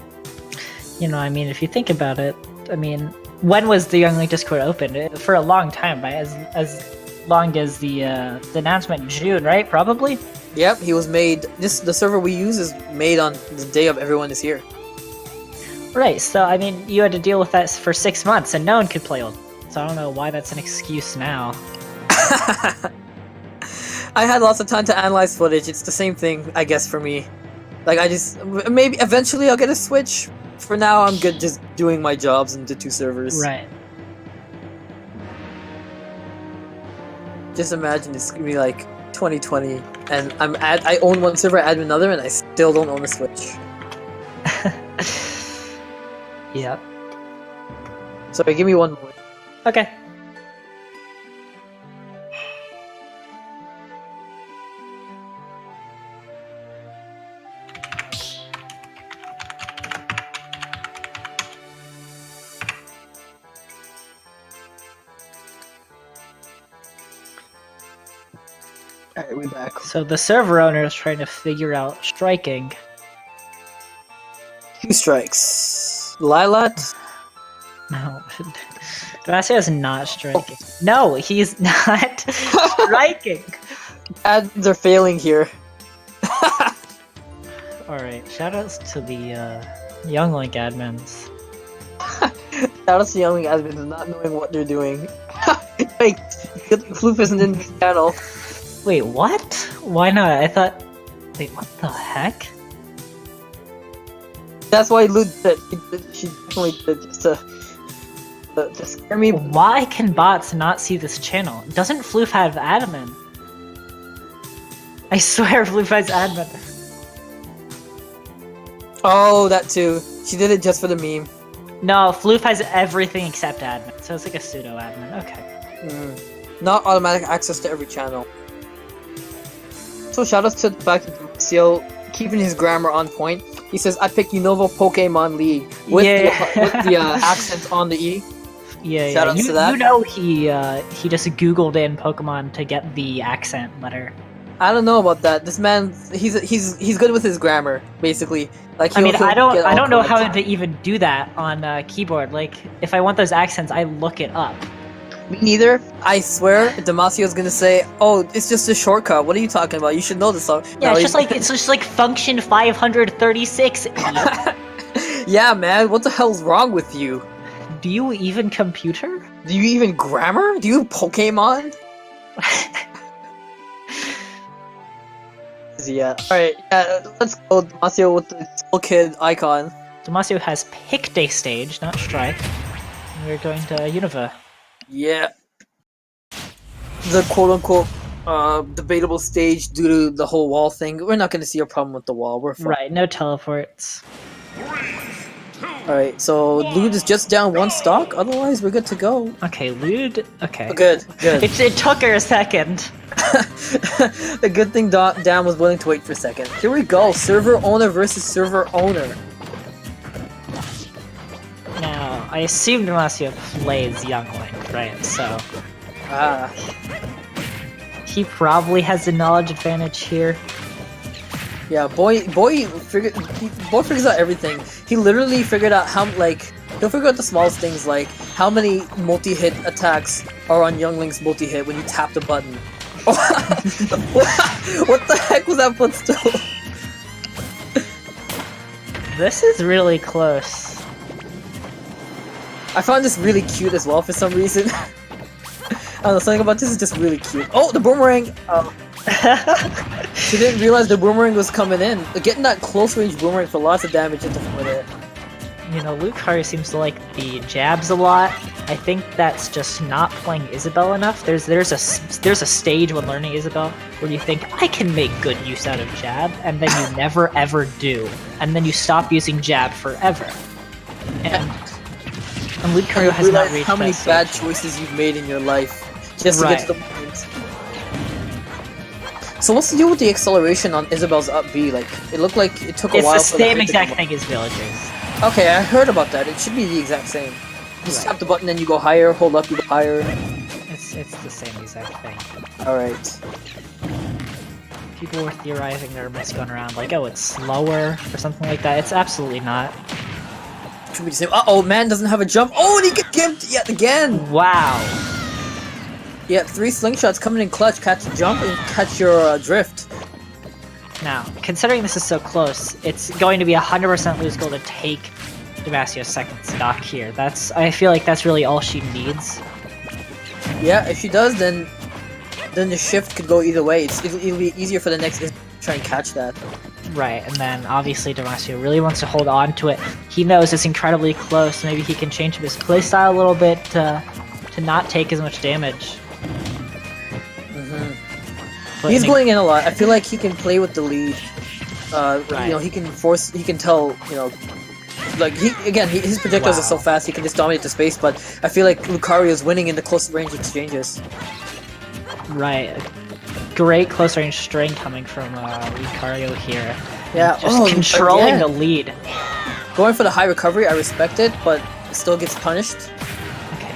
You know, I mean, if you think about it, I mean, when was the Young Link Discord open? For a long time, right? As long as the announcement in June, right? Probably? Yep, he was made. The server we use is made on the day of everyone is here. Right, so, I mean, you had to deal with that for 6 months, and no one could play old. So I don't know why that's an excuse now. I had lots of time to analyze footage. It's the same thing, I guess, for me. Like, maybe eventually I'll get a Switch. For now, I'm good just doing my jobs into 2 servers. Right. Just imagine it's gonna be like 2020, and I own one server, I add another, and I still don't own a Switch. Yep. Sorry, give me one more. Okay. Alright, we're back. So the server owner is trying to figure out striking. 2 strikes. Lilat? No. Damasio is not striking. No, he's not striking! Ads are failing here. Alright, shoutouts to the Young Link admins. Shoutouts to Young admins not knowing what they're doing. Wait, Floof isn't in this channel. Wait, what? Why not? I thought... Wait, what the heck? That's why Lou did it. She definitely did just to scare me. Why can bots not see this channel? Doesn't Floof have admin? I swear Floof has admin. Oh, that too. She did it just for the meme. No, Floof has everything except admin, so it's like a pseudo admin. Okay. Not automatic access to every channel. So shoutouts to the fact that Damasio keeping his grammar on point. He says, I picked Unova Pokemon League with the accent on the E. Yeah, Shoutouts to that. You know he just Googled in Pokemon to get the accent letter. I don't know about that. This man, he's good with his grammar, basically. Like I mean, he'll I don't know correct. how to even do that on keyboard. Like, if I want those accents, I look it up. Me neither. I swear, Damasio's gonna say, "Oh, it's just a shortcut. What are you talking about? You should know this song." Yeah, No, it's just like function 536. Yeah, man. What the hell's wrong with you? Do you even computer? Do you even grammar? Do you Pokemon? Yeah. Alright, let's go, Damasio, with the little kid icon. Damasio has picked a stage, not strike. And we're going to Unova. Yeah. The quote-unquote debatable stage due to the whole wall thing. We're not going to see a problem with the wall. We're fine. Right, no teleports. Alright, so Lude is just down 1 stock. Otherwise, we're good to go. Okay, Lude. Okay. Good, good. It took her a second. The good thing Dan was willing to wait for a second. Here we go. Server owner versus server owner. Now, I assume Damasio plays Young Link, right? So. he probably has the knowledge advantage here. Yeah, boy figures out everything. He literally figured out how he'll figure out the smallest things like how many multi-hit attacks are on Youngling's multi-hit when you tap the button. What the heck was that footstool? This is really close. I found this really cute as well for some reason. I don't know, something about this is just really cute. Oh, the boomerang! Oh. She didn't realize the boomerang was coming in. Getting that close range boomerang for lots of damage into it. You know, Lucario seems to like the jabs a lot. I think that's just not playing Isabelle enough. There's a stage when learning Isabelle where you think I can make good use out of jab, and then you never ever do, and then you stop using jab forever. And Lucario has not reached how many that bad stage. choices you've made in your life just to get to the point. So what's the deal with the acceleration on Isabelle's up B? Like, it looked like it took a while. It's the same height to exact come up. thing as Villagers. Okay, I heard about that. It should be the exact same. You tap the button, then you go higher. Hold up, you go higher. It's the same exact thing. All right. People were theorizing their myths going around like, oh, it's slower or something like that. It's absolutely not. Should be the same. Uh-oh, man doesn't have a jump. Oh, and he get gimped yet again. Wow. Yeah, 3 slingshots coming in clutch. Catch the jump and catch your drift. Now, considering this is so close, it's going to be 100% lose goal to take Demacia's second stock here. I feel like that's really all she needs. Yeah, if she does, then the shift could go either way. It'll be easier for the next to try and catch that. Right, and then obviously Demacia really wants to hold on to it. He knows it's incredibly close. Maybe he can change his playstyle a little bit to not take as much damage. He's going in a lot. I feel like he can play with the lead. Right. You know, he can tell, you know, like his projectiles are so fast he can just dominate the space, but I feel like Lucario is winning in the close range exchanges. Right. Great close range string coming from Lucario here. Yeah, Just controlling again. the lead. Going for the high recovery, I respect it, but it still gets punished. Okay,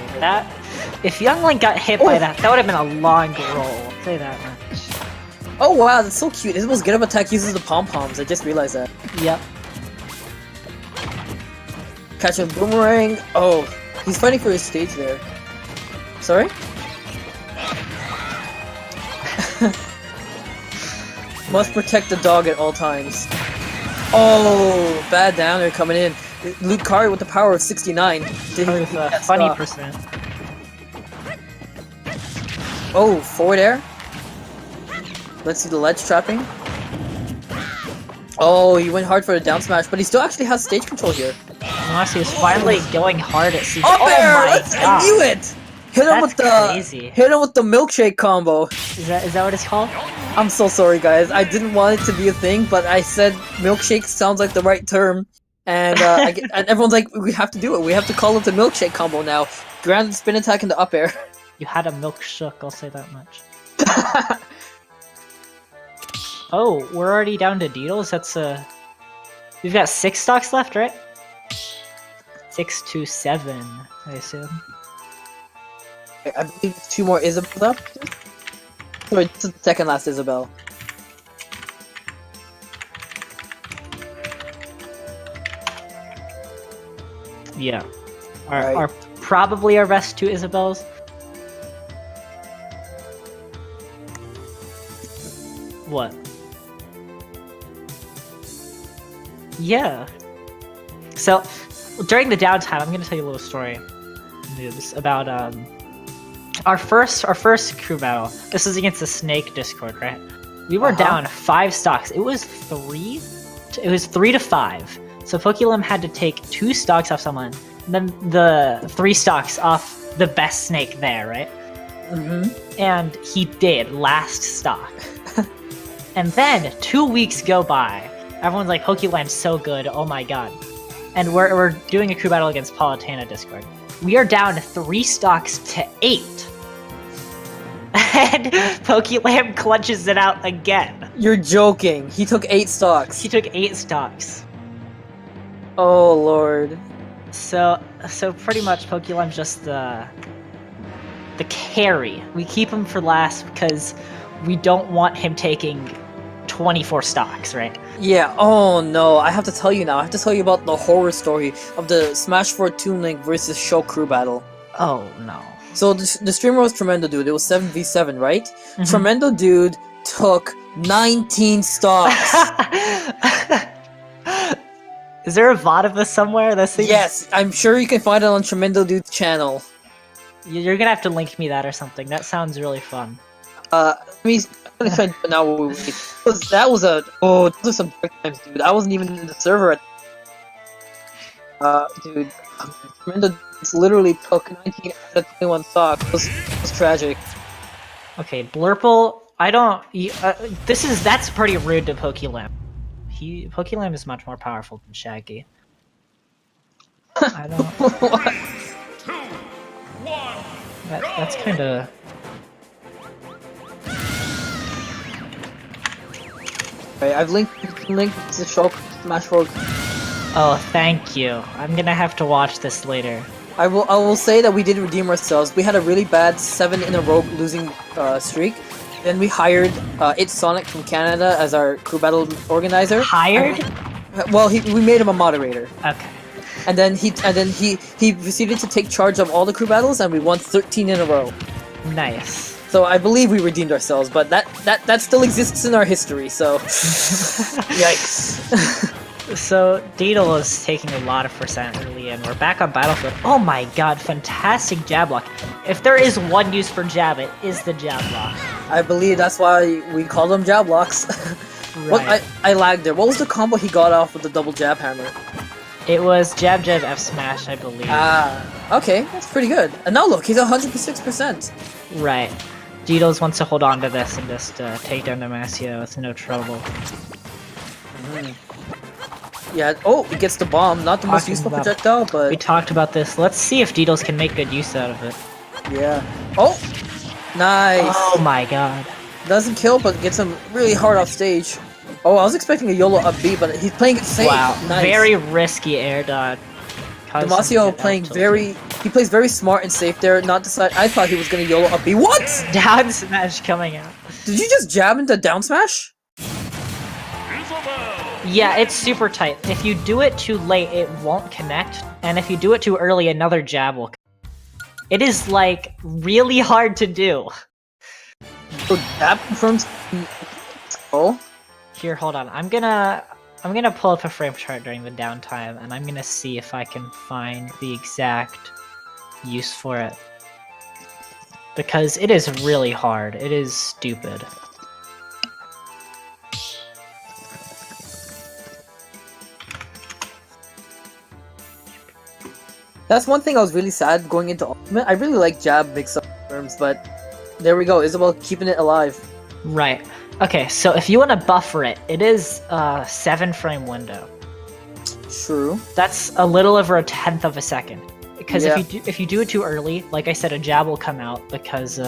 if Youngling got hit by that would have been a long roll. I'll say that much. Oh wow, that's so cute. Isabelle's get up attack uses the pom-poms. I just realized that. Yep. Catch a boomerang. Oh, he's fighting for his stage there. Sorry? Must protect the dog at all times. Oh, bad downer coming in. Lucario with the power of 69. With a funny percent. Oh, forward air. Let's see the ledge trapping. Oh, he went hard for the down smash, but he still actually has stage control here. Demacia is finally going hard at CJ. Up Oh air! my I god! knew it! Hit him with crazy. Hit him with the milkshake combo. Is that what it's called? I'm so sorry, guys. I didn't want it to be a thing, but I said milkshake sounds like the right term, and and everyone's like, we have to do it. We have to call it the milkshake combo now. Grounded spin attack into up air. You had a milk shook, I'll say that much. Oh, we're already down to Deedles? We've got 6 stocks left, right? 6 to 7, I assume. I believe 2 more Isabelle up. Sorry, this is the second last Isabelle. Yeah. Alright. Are probably our best 2 Isabelles. What? Yeah. So, during the downtime, I'm gonna tell you a little story news about our first crew battle. This is against the Snake Discord, right? We were down 5 stocks. It was 3 to 5. So Pokelim had to take 2 stocks off someone, and then the 3 stocks off the best snake there, right? Mm-hmm. And he did last stock. And then 2 weeks go by. Everyone's like, Pokeland's so good, oh my god. And we're doing a crew battle against Palutena Discord. We are down 3 stocks to 8. And Pokelam clutches it out again. You're joking. He took 8 stocks. He took 8 stocks. Oh lord. So pretty much Pokelam's just the carry. We keep him for last because we don't want him taking 24 stocks, right? Yeah, oh no, I have to tell you now. I have to tell you about the horror story of the Smash 4 Toon Link versus Show Crew battle. Oh no. So the streamer was Tremendo Dude. It was 7v7, right? Mhm. Tremendo Dude took 19 stocks. Is there a VOD of this somewhere? That seems... Yes, I'm sure you can find it on Tremendo Dude's channel. You're gonna have to link me that or something. That sounds really fun. Let me I'm gonna try to now while we wait. Those are some dark times, dude. I wasn't even in the server. Dude, Tremendo literally took 19 out of 21 stocks. It was tragic. Okay, Blurple. I don't. That's pretty rude to Pokelam. Pokelam is much more powerful than Shaggy. I don't. What? 2, 1, That's kind of. Okay, I've linked the show Smash 4. Oh, thank you. I'm gonna have to watch this later. I will say that we did redeem ourselves. We had a really bad 7 in a row losing streak. Then we hired It's Sonic from Canada as our crew battle organizer. Hired? Well, we made him a moderator. Okay. And then he proceeded to take charge of all the crew battles, and we won 13 in a row. Nice. So I believe we redeemed ourselves, but that still exists in our history. So yikes. So Deedle is taking a lot of percent early, and we're back on Battlefield. Oh my god, fantastic jab block. If there is one use for jab, it is the jab block. I believe that's why we call them jab blocks. Right. I lagged there. What was the combo he got off with the double jab hammer? It was jab jab F smash, I believe. Ah, okay, that's pretty good. And now look, he's 106%. Right. Deedles wants to hold on to this and just take down Demacia with no trouble. Yeah, oh, he gets the bomb. Not the most useful projectile, but... We talked about this. Let's see if Deedles can make good use out of it. Yeah. Oh! Nice! Oh my god. Doesn't kill, but gets him really hard off stage. Oh, I was expecting a YOLO up B, but he's playing it safe. Wow, Nice. very risky air dodge. Demacio playing he plays very smart and safe there, not decide. I thought he was gonna YOLO up B. What?! Down smash coming out. Did you just jab into down smash? Isabelle. Yeah, it's super tight. If you do it too late, it won't connect, and if you do it too early, another jab will. It is like really hard to do. So jab confirms. Oh. Here, hold on. I'm gonna pull up a frame chart during the downtime, and I'm gonna see if I can find the exact use for it. Because it is really hard. It is stupid. That's one thing I was really sad going into Ultimate. I really like jab mix-up terms, but there we go. Isabelle keeping it alive. Right. Okay, so if you want to buffer it, it is a 7-frame window. True. That's a little over 1/10 of a second. Because Yeah. if you do it too early, like I said, a jab will come out because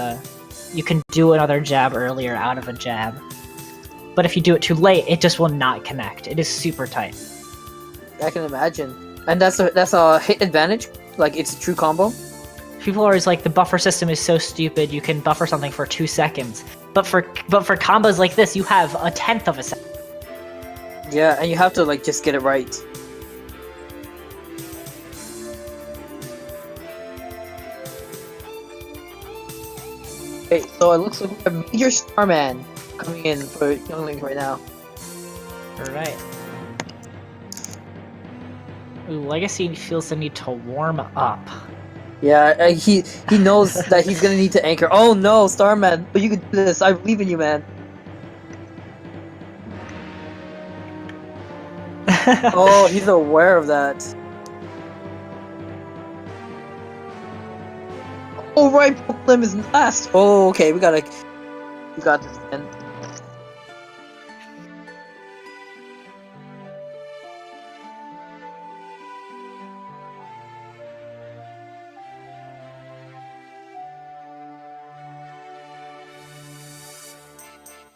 you can do another jab earlier out of a jab. But if you do it too late, it just will not connect. It is super tight. I can imagine. And that's a hit advantage. Like it's a true combo. People are always like, the buffer system is so stupid. You can buffer something for 2 seconds, but for combos like this, you have 1/10 of a second. Yeah, and you have to like just get it right. Okay, so it looks like we have Major Starman coming in for Young Link right now. All right. Ooh, Legacy feels the need to warm up. Yeah, he knows that he's gonna need to anchor. Oh no, Starman! But you can do this. I believe in you, man. Oh, he's aware of that. Oh right, Pokemon is last. Oh, okay, we got this, man.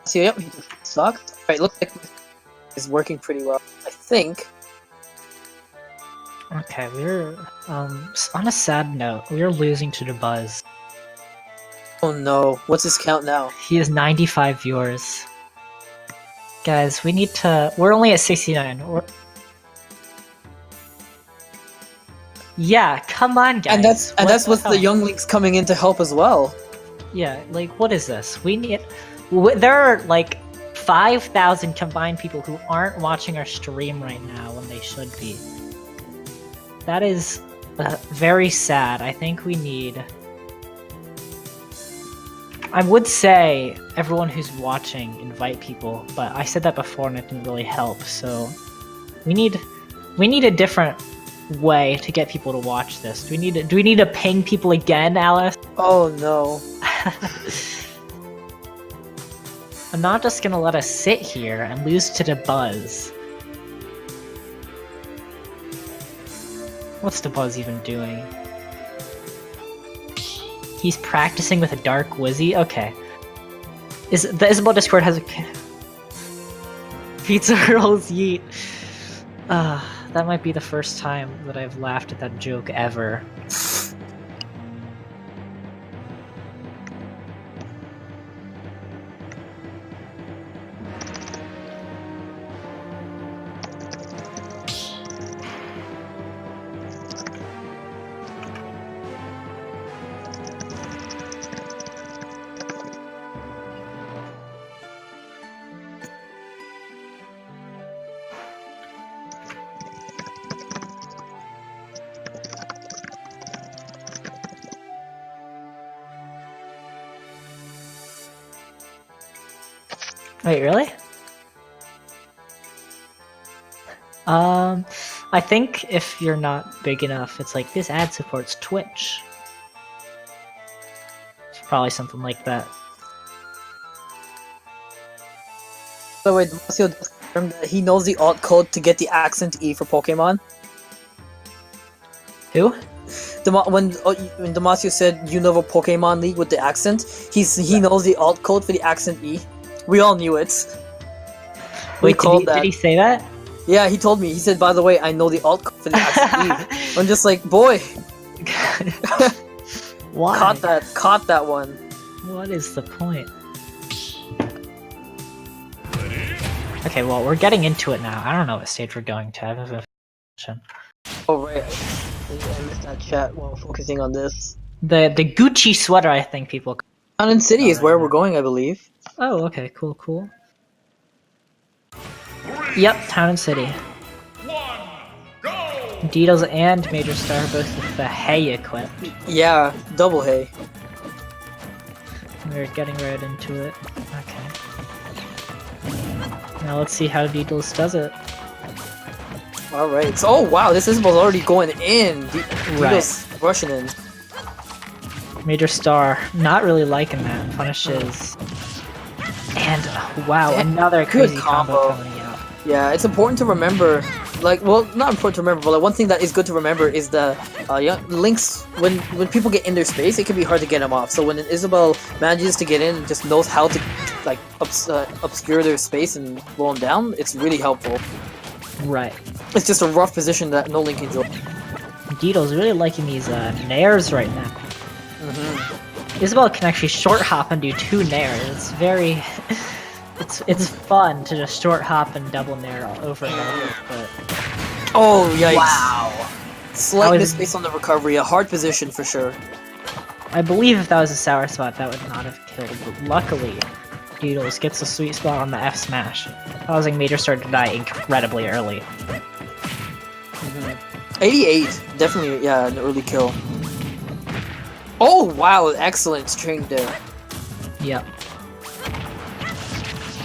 So yep, he sucked. Alright, looks like it's working pretty well. I think. Okay, we're on a sad note. We're losing to the Buzz. Oh no, what's his count now? He has 95 viewers. Guys, we need to... We're only at 69. Yeah, come on, guys. And that's with hell? the younglings coming in to help as well. Yeah, like, what is this? We need... There are, like, 5,000 combined people who aren't watching our stream right now when they should be. That is very sad. I think we need... I would say everyone who's watching, invite people, but I said that before and it didn't really help, so... We need a different way to get people to watch this. Do we need to ping people again, Alice? Oh no. I'm not just gonna let us sit here and lose to the buzz. What's the buzz even doing? He's practicing with a Dark Wizzy? Okay. The Isabelle Discord has a... Pizza rolls yeet. That might be the first time that I've laughed at that joke ever. Wait, really? I think if you're not big enough, it's like, this ad supports Twitch. It's probably something like that. By the way, Damasio does confirm that he knows the alt code to get the accent E for Pokemon. Who? When Damasio said you know a Pokemon League with the accent, he knows the alt code for the accent E. We all knew it. Wait, did he say that? Yeah, he told me. He said, by the way, I know the alt code for the accent E. I'm just like, boy. Why? Caught that one. What is the point? Okay, well, we're getting into it now. I don't know what stage we're going to. I have a question. Oh, right. I missed that chat while focusing on this. The Gucci sweater, I think people... Town City is where we're going, I believe. Oh, okay, cool. Yep, Town and City. Deedles and Major Star are both with the hay equipped. Yeah, double hay. We're getting right into it. Okay. Now let's see how Deedles does it. Alright, so, oh wow, this Isabelle's already going in! Deedles rushing in. Major Star, not really liking that. Punishes. And, wow, another crazy combo coming out. Yeah, it's important to remember, like, well, not important to remember, but like, one thing that is good to remember is the links, when people get in their space, it can be hard to get them off. So when Isabelle manages to get in and just knows how to, like, obscure their space and blow them down, it's really helpful. Right. It's just a rough position that no link can enjoy. Deedle's really liking these nairs right now. Isabelle can actually short hop and do 2 nairs. It's very... it's fun to just short hop and double nair over and over, but... Oh, yikes. Wow! Slight misspace on the recovery, a hard position for sure. I believe if that was a sour spot, that would not have killed, but luckily, Deedles gets a sweet spot on the F smash, causing Major Star to die incredibly early. 88, definitely, yeah, an early kill. Oh wow, excellent string there. Yep.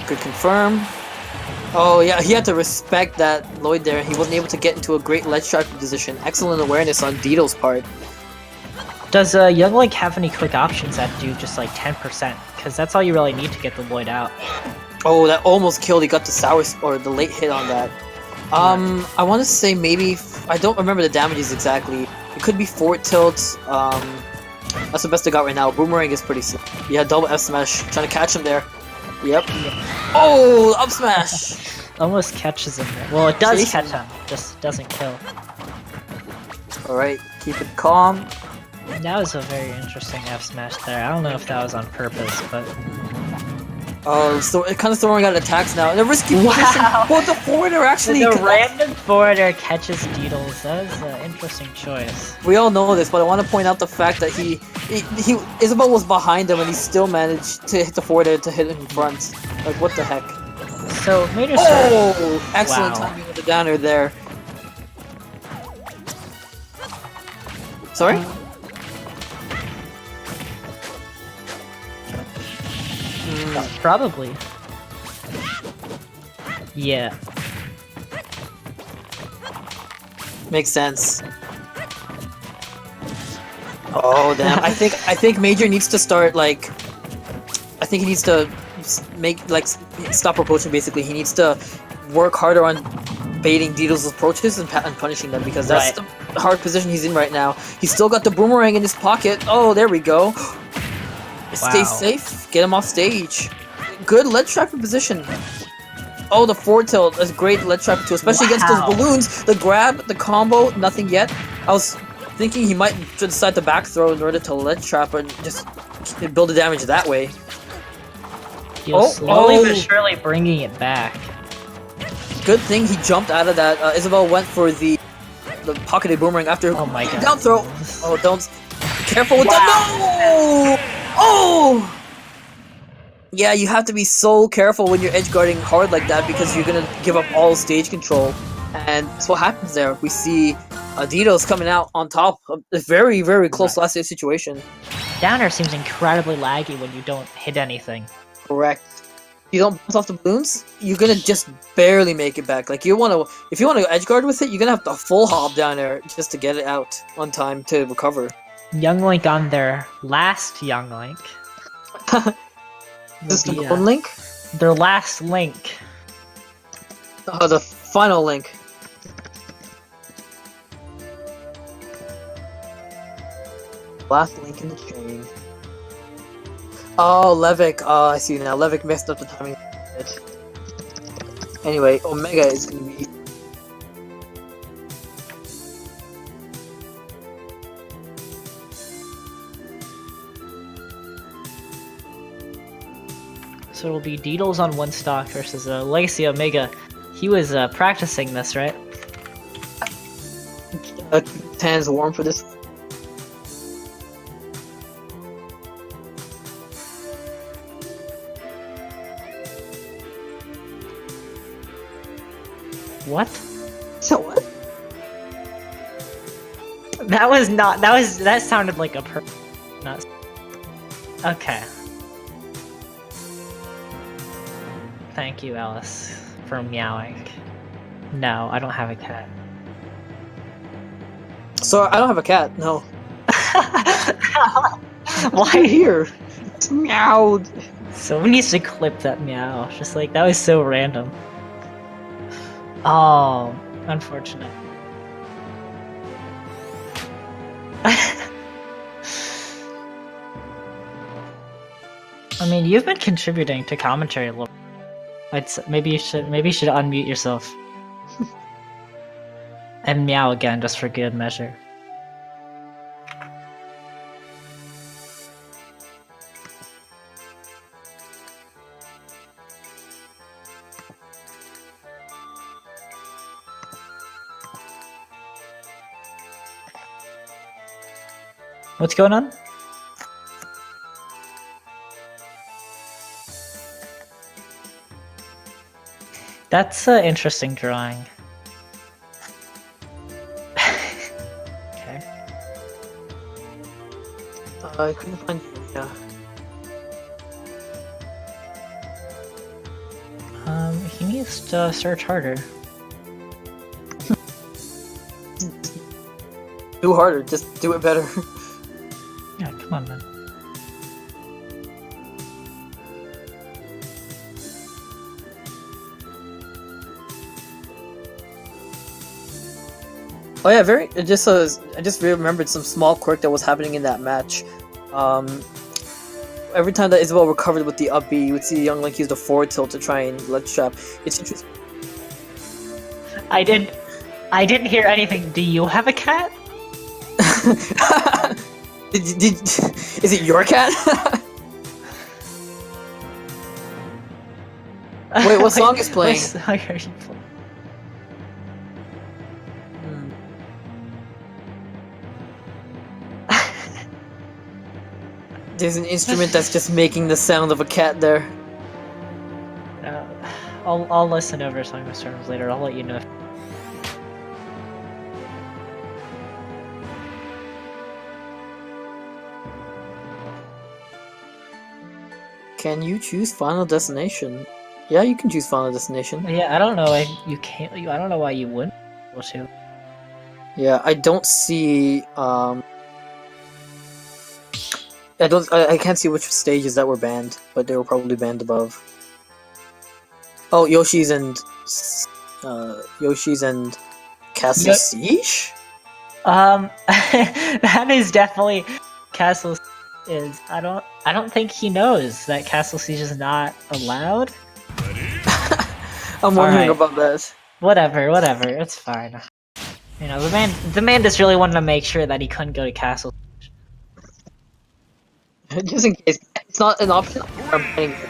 Could confirm. Oh yeah, he had to respect that Lloyd there. He wasn't able to get into a great ledge striking position. Excellent awareness on Deedle's part. Does Young Link have any quick options that do just like 10%? Because that's all you really need to get the Lloyd out. Oh, that almost killed. He got the sour or the late hit on that. I want to say maybe I don't remember the damages exactly. It could be forward tilt. That's the best I got right now. Boomerang is pretty sick. Yeah, double F smash. Trying to catch him there. Yep. Oh, up smash! Almost catches him there. Well, it does catch him, just doesn't kill. Alright, keep it calm. That was a very interesting F smash there. I don't know if that was on purpose, but Oh, so it kind of throwing out attacks now. And a risky position. Wow. Well, the forwarder actually. the random forwarder catches Deedles. That is an interesting choice. We all know this, but I want to point out the fact that Isabelle was behind him and he still managed to hit the forwarder to hit him in front. Like, what the heck? So Major Oh, excellent Wow. timing with the downer there. Sorry? Probably. Yeah. Makes sense. Oh damn! I think Major needs to start like. I think he needs to stop approaching. Basically, he needs to work harder on baiting Deedles' approaches and punishing them because that's Right. the hard position he's in right now. He's still got the boomerang in his pocket. Oh, there we go. Stay Wow. safe. Get him off stage. Good ledge trapping position. Oh, the forward tilt is great ledge trapping too, especially against Wow. those balloons. The grab, the combo, nothing yet. I was thinking he might decide to back throw in order to ledge trap and just build the damage that way. He was Oh, slowly oh. but surely bringing it back. Good thing he jumped out of that. Isabelle went for the pocketed boomerang after Oh my god. down throw. Oh, don't. Careful with Wow. that. No! Oh! Yeah, you have to be so careful when you're edge guarding hard like that because you're gonna give up all stage control. And that's what happens there. We see Deedles coming out on top of a very, very close last stage situation. Downer seems incredibly laggy when you don't hit anything. Correct. If you don't bounce off the balloons, you're gonna just barely make it back. Like if you want to edge guard with it, you're gonna have to full hop down there just to get it out on time to recover. Young Link on their last Young Link. Is this the Will be, golden link? Their last Link. Oh, the final link. Last link in the chain. Oh, Levick. Oh, I see now. Levick messed up the timing. Anyway, Omega is gonna be. So it'll be Deedles on one stock versus Legacy Omega. He was practicing this, right? His hands warm for this. What? So what? That was not. That sounded like a not. Okay. Thank you, Alice, for meowing. No, I don't have a cat. So I don't have a cat. No. Why? Here? It's meowed. Someone needs to clip that meow. Just like that was so random. Oh, unfortunate. I mean, you've been contributing to commentary a little. Maybe you should unmute yourself and meow again just for good measure. What's going on? That's an interesting drawing. Okay. I couldn't find. Yeah. He needs to search harder. Do harder. Just do it better. Yeah, come on, man. Oh yeah, I just remembered some small quirk that was happening in that match. Every time that Isabelle recovered with the up B, you would see Young Link use the forward tilt to try and ledge trap. It's interesting. I didn't hear anything. Do you have a cat? Is it your cat? Wait, what song is playing? What song are you playing? Hmm. There's an instrument that's just making the sound of a cat there. I'll listen over Song of Storms later. I'll let you know. Can you choose Final Destination? Yeah, you can choose Final Destination. Yeah, I don't know why you can't. I don't know why you wouldn't be able to. Yeah, I don't see. I can't see which stages that were banned, but they were probably banned above. Oh, Yoshi's and Castle Yep. Siege. That is definitely Castle is. I don't think he knows that Castle Siege is not allowed. I'm wondering Alright. about that. Whatever, it's fine. You know, the man just really wanted to make sure that he couldn't go to Castle. Just in case, it's not an option. I'm playing it.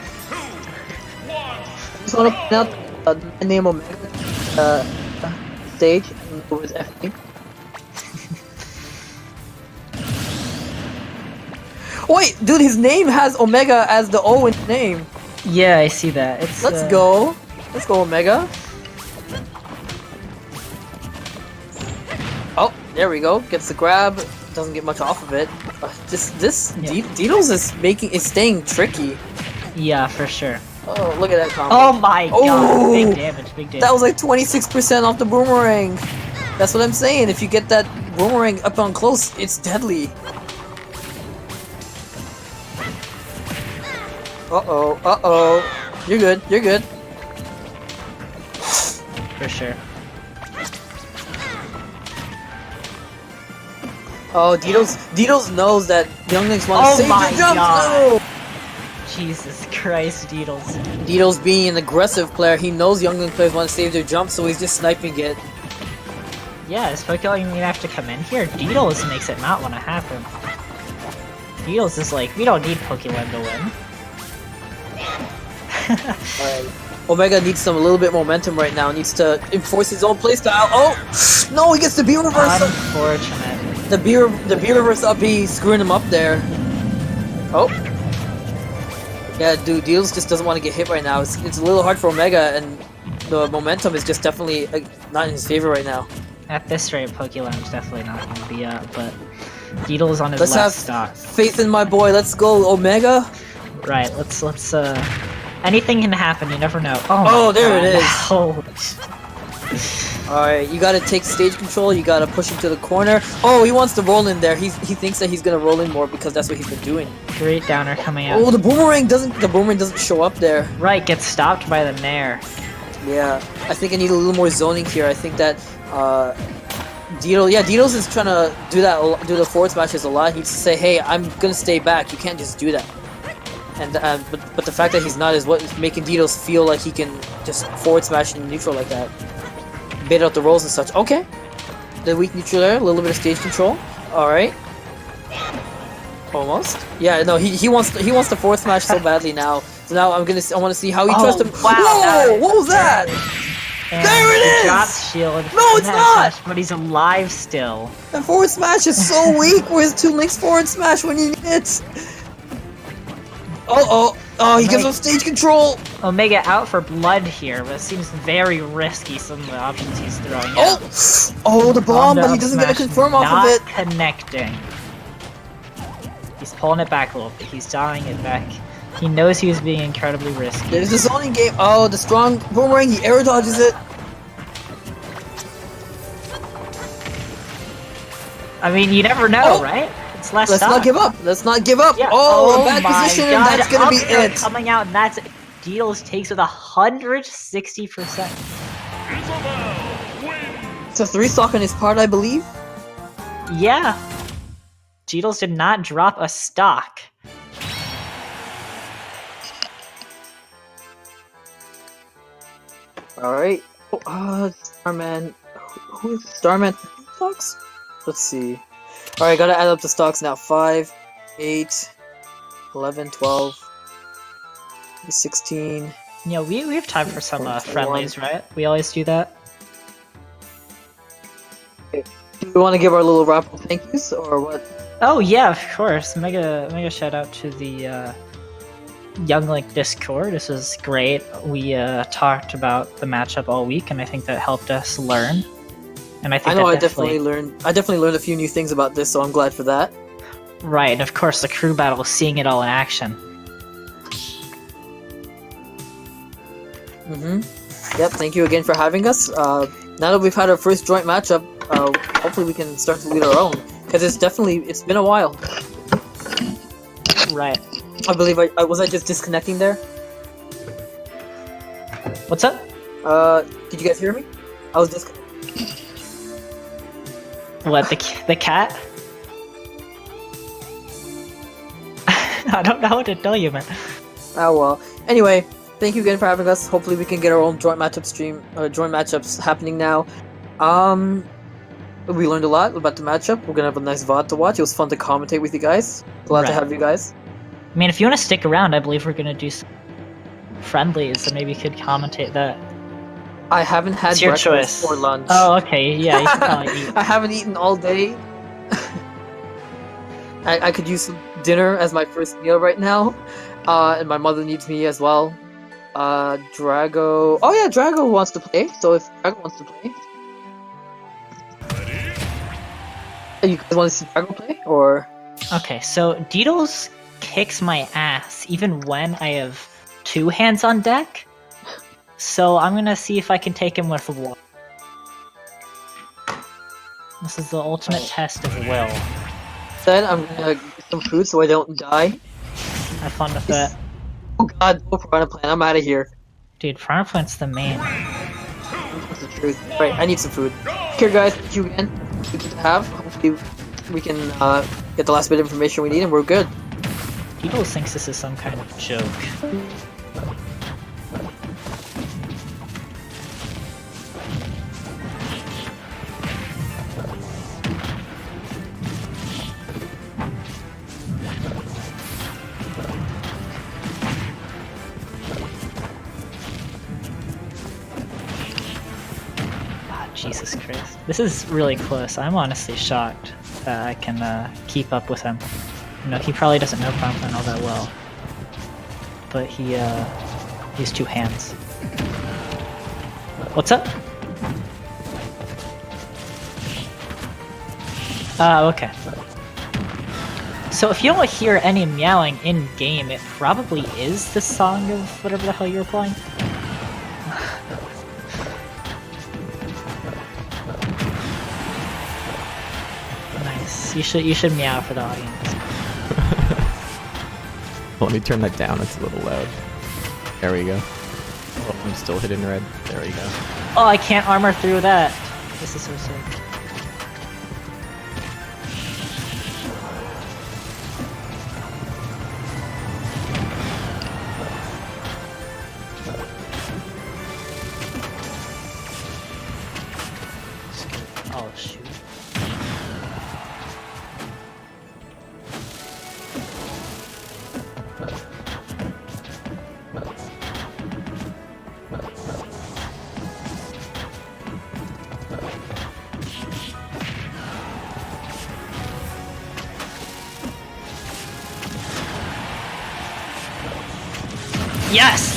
I just want to point out the name Omega stage and it was F. Wait, dude, his name has Omega as the O in the name. Yeah, I see that. It's Let's go. Let's go, Omega. Oh, there we go. Gets the grab. Doesn't get much off of it. Deedles is staying tricky. Yeah, for sure. Oh, look at that combo. Oh my god, Oh! big damage, big damage. That was like 26% off the boomerang. That's what I'm saying. If you get that boomerang up on close, it's deadly. Uh-oh, uh-oh. You're good, you're good. For sure. Oh, Deedles knows that Younglings want to Oh save my their jumps. God. No! Jesus Christ, Deedles. Deedles being an aggressive player, he knows Youngling players want to save their jumps, so he's just sniping it. Yeah, is Pokemon gonna have to come in here? Deedles makes it not want to happen. Deedles is like, we don't need Pokemon to win. Alright. Omega needs a little bit momentum right now. Needs to enforce his own playstyle. Oh! No, he gets the B reverse! Unfortunate. The B reverse up B screwing him up there. Oh. Yeah, dude, Deedles just doesn't want to get hit right now. It's a little hard for Omega, and the momentum is just definitely not in his favor right now. At this rate, Pokemon is definitely not gonna be up, but Deedles on his Let's left have stock. faith in my boy. Let's go, Omega. Right, let's anything can happen, you never know. Oh, there it is. Oh. Alright, you gotta take stage control, you gotta push him to the corner. Oh, he wants to roll in there. He thinks that he's gonna roll in more because that's what he's been doing. Great downer coming out. Oh, the boomerang doesn't show up there. Right, gets stopped by the Nair. Yeah, I think I need a little more zoning here. I think that Deedles is trying to do the forward smashes a lot. He needs to say, hey, I'm gonna stay back. You can't just do that. And but the fact that he's not is what is making Deedles feel like he can just forward smash in neutral like that. Bait out the rolls and such. Okay. The weak neutral there, a little bit of stage control. Alright. Almost. Yeah, no, he wants to forward smash so badly now. So now I want to see how he tries to. Wow, Whoa! What was that? And There it he is! drops shield. No, it's not! Smash, but he's alive still. The forward smash is so weak. Where's 2 links forward smash when you need it? Oh, he gives him stage control. Omega out for blood here, but it seems very risky, some of the options he's throwing out. Oh, the bomb, Bombed but he up doesn't get a smash, confirm off of it. Not connecting. He's pulling it back a little bit. He's dialing it back. He knows he was being incredibly risky. There's the zoning game. Oh, the strong boomerang. He air dodges it. I mean, you never know, right? It's last Let's stop. not give up. Let's not give up. Yeah. Oh, a bad my position, God. and that's gonna be Up air it. coming out, and that's Deedles takes with 160%. Isabelle wins. It's a 3-stock on his part, I believe. Yeah. Deedles did not drop a stock. Alright. Oh, Starman. Who is Starman? Stocks? Let's see. Alright, gotta add up the stocks now. 5, 8, 11, 12, 16. Yeah, we have time for some 21. friendlies, right? We always do that. Do we want to give our little wrap up thank yous or what? Oh yeah, of course. Mega shout out to the Young Link Discord. This was great. We talked about the matchup all week, and I think that helped us learn. And I think I know that I definitely learned a few new things about this, so I'm glad for that. Right, and of course the crew battle, seeing it all in action. Yep, thank you again for having us. Now that we've had our first joint matchup, hopefully we can start to lead our own. Because it's been a while. Right. I believe I was just disconnecting there? What's up? Did you guys hear me? I was disconnecting. What, the cat? I don't know what to tell you, man. Oh well. Anyway, thank you again for having us. Hopefully we can get our own joint matchup stream, joint matchups happening now. We learned a lot about the matchup. We're gonna have a nice VOD to watch. It was fun to commentate with you guys. Glad to Right. have you guys. I mean, if you want to stick around, I believe we're gonna do some friendlies, and maybe you could commentate that. I haven't had It's your breakfast choice. or lunch. Oh, okay, yeah, you should probably eat. I haven't eaten all day. I could use some dinner as my first meal right now. And my mother needs me as well. Drago... Oh yeah, Drago wants to play. So if Drago wants to play... You guys want to see Drago play? Or... Okay, so Deedles kicks my ass even when I have 2 hands on deck. So I'm gonna see if I can take him with one. This is the ultimate test of will. Then I'm gonna get some food so I don't die. Have fun with that. Oh god, no Piranha Plant, I'm out of here. Dude, Piranha Plant's the main. That's the truth. Right, I need some food. Here guys, thank you again. Good to have. Hopefully we can get the last bit of information we need and we're good. Deedles thinks this is some kind of joke. Jesus Christ. This is really close. I'm honestly shocked that I can keep up with him. You know, he probably doesn't know Promptline all that well. But he has 2 hands. What's up? Okay. So if you don't hear any meowing in-game, it probably is the song of whatever the hell you were playing. Nice. You should meow for the audience. Let me turn that down, it's a little loud. There we go. Oh, I'm still hidden red. There we go. Oh, I can't armor through that. This is so sick. Oh shoot. Yes!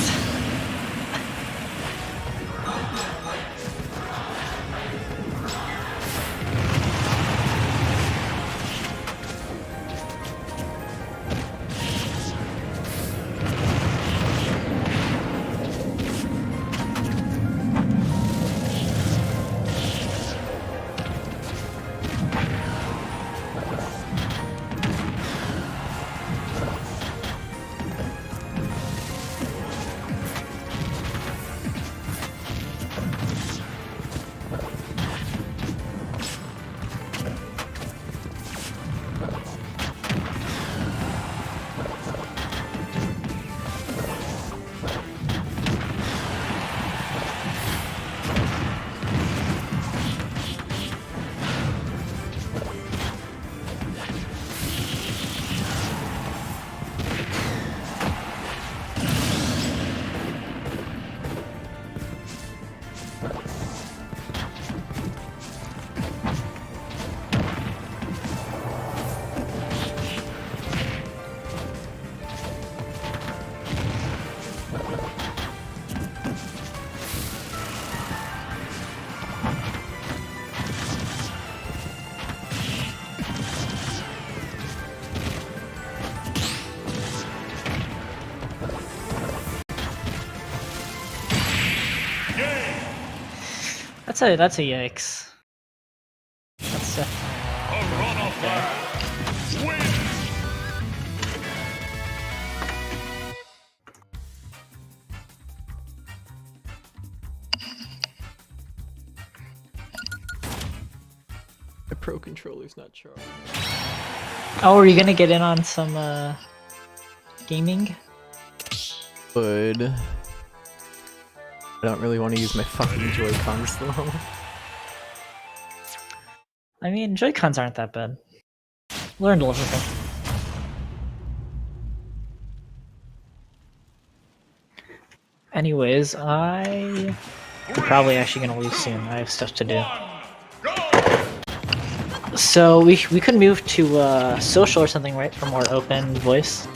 That's a yikes. That's definitely A runoff wins. The Pro Controller's not charged. Oh, are you gonna get in on some gaming? But I don't really want to use my fucking Joy-Cons though. I mean, Joy-Cons aren't that bad. Learn to live with them. Anyways, I'm probably actually gonna leave soon. I have stuff to do. So we could move to social or something, right, for more open voice.